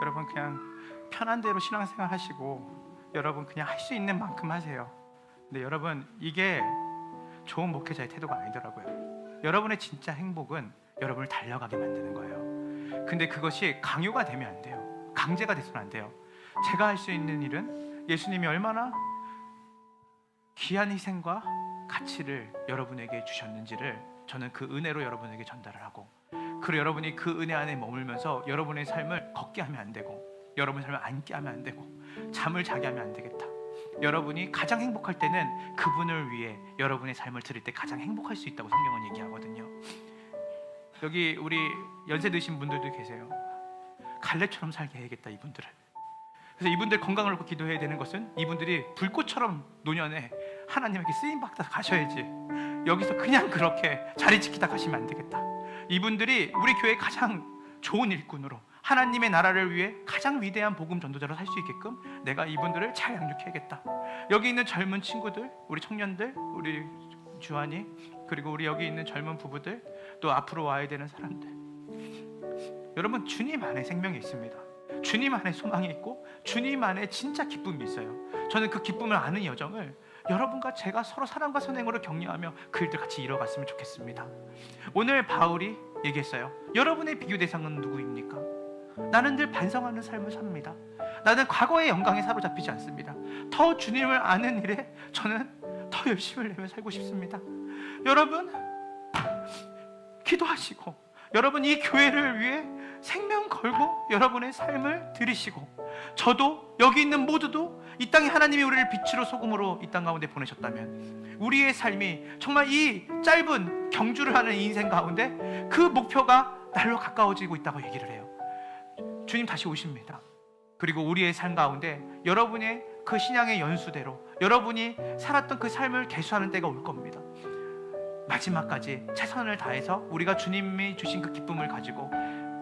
여러분 그냥 편한 대로 신앙생활 하시고 여러분 그냥 할 수 있는 만큼 하세요. 근데 여러분 이게 좋은 목회자의 태도가 아니더라고요. 여러분의 진짜 행복은 여러분을 달려가게 만드는 거예요. 근데 그것이 강요가 되면 안 돼요. 강제가 돼서는 안 돼요. 제가 할 수 있는 일은 예수님이 얼마나 귀한 희생과 가치를 여러분에게 주셨는지를 저는 그 은혜로 여러분에게 전달을 하고, 그리고 여러분이 그 은혜 안에 머물면서 여러분의 삶을 걷게 하면 안 되고 여러분의 삶을 앉게 하면 안 되고 잠을 자게 하면 안 되겠다. 여러분이 가장 행복할 때는 그분을 위해 여러분의 삶을 드릴 때 가장 행복할 수 있다고 성경은 얘기하거든요. 여기 우리 연세 드신 분들도 계세요. 갈렙처럼 살게 해야겠다 이분들을. 그래서 이분들 건강을 놓고 기도해야 되는 것은 이분들이 불꽃처럼 노년에 하나님에게 쓰임받다 가셔야지 여기서 그냥 그렇게 자리 지키다 가시면 안 되겠다. 이분들이 우리 교회의 가장 좋은 일꾼으로 하나님의 나라를 위해 가장 위대한 복음 전도자로 살 수 있게끔 내가 이분들을 잘 양육해야겠다. 여기 있는 젊은 친구들, 우리 청년들, 우리 주한이, 그리고 우리 여기 있는 젊은 부부들, 또 앞으로 와야 되는 사람들, 여러분 주님 안에 생명이 있습니다. 주님 안에 소망이 있고 주님 안에 진짜 기쁨이 있어요. 저는 그 기쁨을 아는 여정을 여러분과 제가 서로 사랑과 선행으로 격려하며 그 일들 같이 이뤄갔으면 좋겠습니다. 오늘 바울이 얘기했어요. 여러분의 비교 대상은 누구입니까? 나는 늘 반성하는 삶을 삽니다. 나는 과거의 영광에 사로잡히지 않습니다. 더 주님을 아는 일에 저는 더 열심을 내며 살고 싶습니다. 여러분 기도하시고 여러분 이 교회를 위해 생명 걸고 여러분의 삶을 들이시고, 저도 여기 있는 모두도 이 땅에 하나님이 우리를 빛으로 소금으로 이 땅 가운데 보내셨다면 우리의 삶이 정말 이 짧은 경주를 하는 인생 가운데 그 목표가 날로 가까워지고 있다고 얘기를 해요. 주님 다시 오십니다. 그리고 우리의 삶 가운데 여러분의 그 신앙의 연수대로 여러분이 살았던 그 삶을 계수하는 때가 올 겁니다. 마지막까지 최선을 다해서 우리가 주님이 주신 그 기쁨을 가지고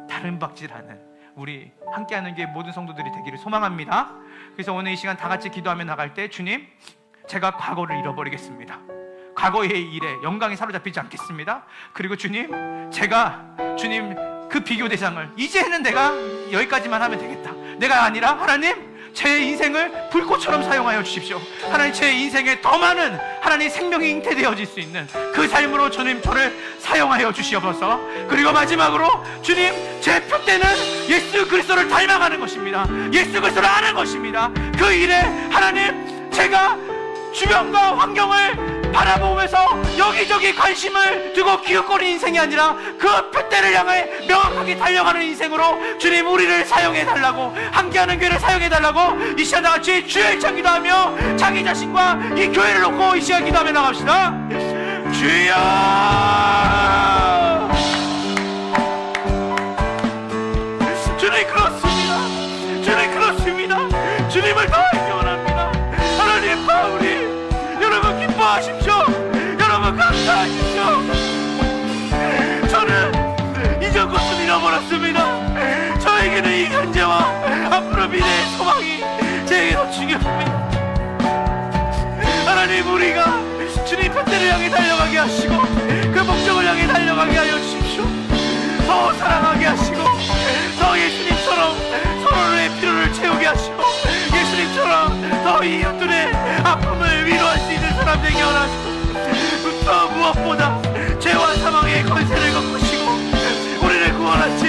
다른 박질하는 우리 함께하는 게 모든 성도들이 되기를 소망합니다. 그래서 오늘 이 시간 다 같이 기도하며 나갈 때, 주님, 제가 과거를 잃어버리겠습니다. 과거의 일에 영광에 사로잡히지 않겠습니다. 그리고 주님, 제가 주님 그 비교 대상을 이제는 내가 여기까지만 하면 되겠다. 내가 아니라 하나님, 제 인생을 불꽃처럼 사용하여 주십시오. 하나님, 제 인생에 더 많은 하나님 생명이 잉태되어질 수 있는 그 삶으로 주님 저를 사용하여 주시옵소서. 그리고 마지막으로 주님, 제 표대는 예수 그리스도를 닮아가는 것입니다. 예수 그리스도를 아는 것입니다. 그 일에 하나님, 제가 주변과 환경을 바라보면서 여기저기 관심을 두고 기웃거리는 인생이 아니라 그 표대를 향해 명확하게 달려가는 인생으로 주님 우리를 사용해달라고, 함께하는 교회를 사용해달라고 이 시간 다같이 주의 참 기도하며 자기 자신과 이 교회를 놓고 이 시간 기도하며 나갑시다. 주여, 주님 그렇습니다. 주님 그렇습니다. 주님을 더 알기 원합니다. 하나님, 바울이 여러분 기뻐하십시오. 여러분 감사하십시오. 저는 이전 것을 잃어버렸습니다. 저에게는 이 현재와 앞으로 미래의 소망이 제게 더 중요합니다. 하나님, 우리가 주님 편대를 향해 달려가게 하시고 그 목적을 향해 달려가게 하여 주십시오. 더 사랑하게 하시고 더 예수님처럼 서로의 필요를 채우게 하시고 예수님처럼 더 이웃들의 아픔을 위로할 수 있는 사람 되게 하시고, 또 무엇보다 죄와 사망의 권세를 꺾으시고 우리를 구원하신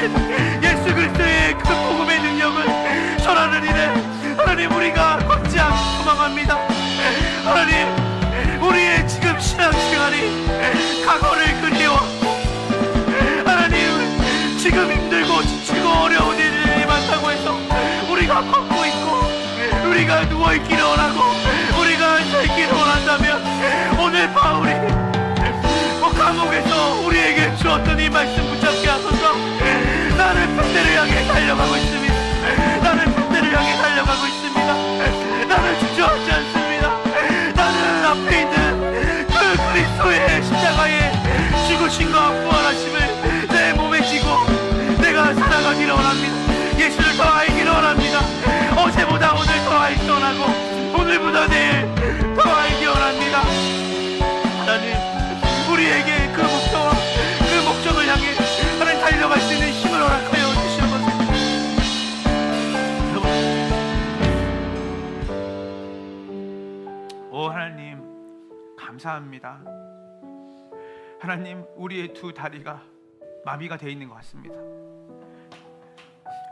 예수 그리스도의 그 복음의 능력을 전하는 일에 하나님 우리가 걷지 않고 소망합니다. 하나님, 우리의 지금 신앙생활이 과거를 그리워하고 하나님, 지금 힘들고 지치고 어려운 일을 만나고 해서 우리가 걷고 있고 우리가 누워있기를 원하고 우리가 앉아있기를 원한다면, 오늘 바울이 감옥에서 우리에게 주었던 이 말씀 붙잡게 하소서. 나는 편대를 향해 달려가고 있습니다. 나는 그때를 향해 달려가고 있습니다. 나는 주저하지 않습니다. 나는 앞에 있는 그 그리스도의 십자가에 죽으심과 부활하심을 내 몸에 지고 내가 살아가기를 원합니다. 예수를 더 알기를 원합니다. 어제보다 오늘 더 알기 원하고 오늘보다 내일 더 알기 원합니다. 하나님, 우리에게 그 목표와 그 목적을 향해 하나님 달려갈 수 있는 힘을 허락하여 주시옵소서. 오 하나님, 감사합니다. 하나님, 우리의 두 다리가 마비가 되어 있는 것 같습니다.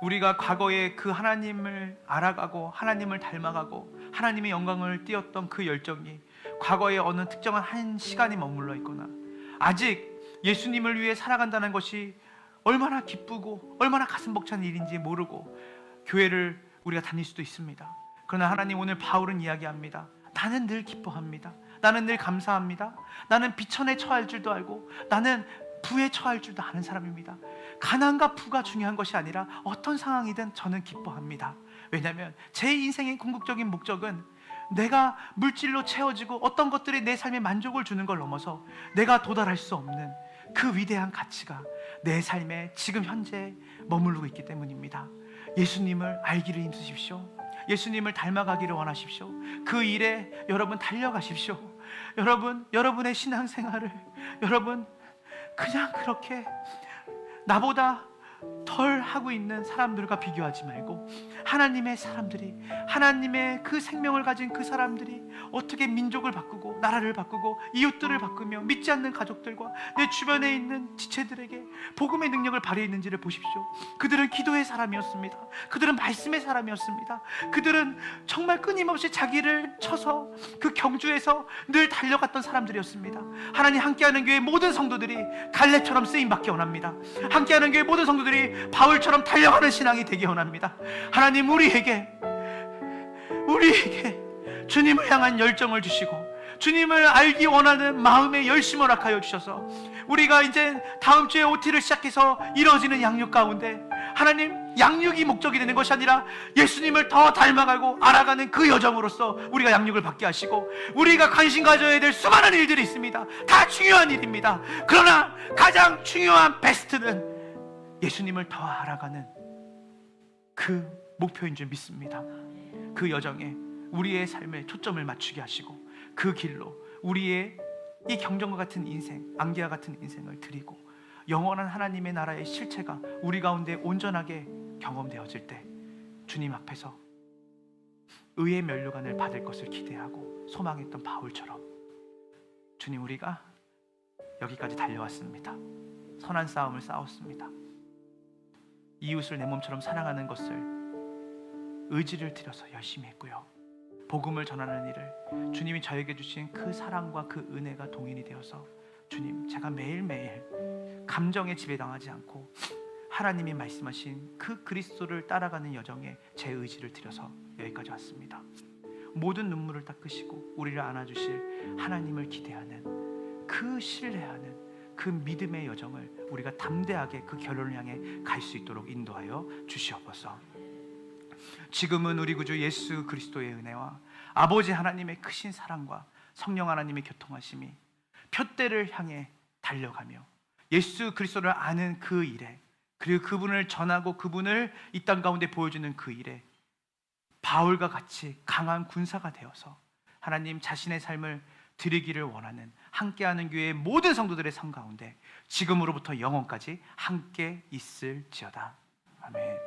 우리가 과거에 그 하나님을 알아가고 하나님을 닮아가고 하나님의 영광을 띄었던 그 열정이 과거의 어느 특정한 한 시간에 머물러 있거나 아직 예수님을 위해 살아간다는 것이 얼마나 기쁘고 얼마나 가슴 벅찬 일인지 모르고 교회를 우리가 다닐 수도 있습니다. 그러나 하나님, 오늘 바울은 이야기합니다. 나는 늘 기뻐합니다. 나는 늘 감사합니다. 나는 비천에 처할 줄도 알고 나는 부에 처할 줄도 아는 사람입니다. 가난과 부가 중요한 것이 아니라 어떤 상황이든 저는 기뻐합니다. 왜냐하면 제 인생의 궁극적인 목적은 내가 물질로 채워지고 어떤 것들이 내 삶에 만족을 주는 걸 넘어서 내가 도달할 수 없는 그 위대한 가치가 내 삶에 지금 현재 머무르고 있기 때문입니다. 예수님을 알기를 힘쓰십시오. 예수님을 닮아가기를 원하십시오. 그 일에 여러분 달려가십시오. 여러분의 신앙생활을 여러분 그냥 그렇게 나보다 덜 하고 있는 사람들과 비교하지 말고 하나님의 사람들이, 하나님의 그 생명을 가진 그 사람들이 어떻게 민족을 바꾸고 나라를 바꾸고 이웃들을 바꾸며 믿지 않는 가족들과 내 주변에 있는 지체들에게 복음의 능력을 발휘했는지를 보십시오. 그들은 기도의 사람이었습니다. 그들은 말씀의 사람이었습니다. 그들은 정말 끊임없이 자기를 쳐서 그 경주에서 늘 달려갔던 사람들이었습니다. 하나님, 함께하는 교회 모든 성도들이 갈렙처럼 쓰임받기 원합니다. 함께하는 교회 모든 성도들이 바울처럼 달려가는 신앙이 되기 원합니다. 하나님, 우리에게 주님을 향한 열정을 주시고 주님을 알기 원하는 마음의 열심을 허락하여 주셔서 우리가 이제 다음 주에 OT를 시작해서 이루어지는 양육 가운데 하나님, 양육이 목적이 되는 것이 아니라 예수님을 더 닮아가고 알아가는 그 여정으로서 우리가 양육을 받게 하시고 우리가 관심 가져야 될 수많은 일들이 있습니다. 다 중요한 일입니다. 그러나 가장 중요한 베스트는 예수님을 더 알아가는 그 목표인 줄 믿습니다. 그 여정에 우리의 삶에 초점을 맞추게 하시고 그 길로 우리의 이 경전과 같은 인생, 안개와 같은 인생을 드리고 영원한 하나님의 나라의 실체가 우리 가운데 온전하게 경험되어질 때 주님 앞에서 의의 면류관을 받을 것을 기대하고 소망했던 바울처럼 주님, 우리가 여기까지 달려왔습니다. 선한 싸움을 싸웠습니다. 이웃을 내 몸처럼 사랑하는 것을 의지를 들여서 열심히 했고요. 복음을 전하는 일을 주님이 저에게 주신 그 사랑과 그 은혜가 동인이 되어서 주님, 제가 매일매일 감정에 지배당하지 않고 하나님이 말씀하신 그 그리스도를 따라가는 여정에 제 의지를 들여서 여기까지 왔습니다. 모든 눈물을 닦으시고 우리를 안아주실 하나님을 기대하는 그 신뢰하는 그 믿음의 여정을 우리가 담대하게 그 결론을 향해 갈 수 있도록 인도하여 주시옵소서. 지금은 우리 구주 예수 그리스도의 은혜와 아버지 하나님의 크신 사랑과 성령 하나님의 교통하심이 표대를 향해 달려가며 예수 그리스도를 아는 그 일에, 그리고 그분을 전하고 그분을 이 땅 가운데 보여주는 그 일에 바울과 같이 강한 군사가 되어서 하나님 자신의 삶을 드리기를 원하는 함께하는 교회의 모든 성도들의 삶 가운데 지금으로부터 영원까지 함께 있을지어다. 아멘.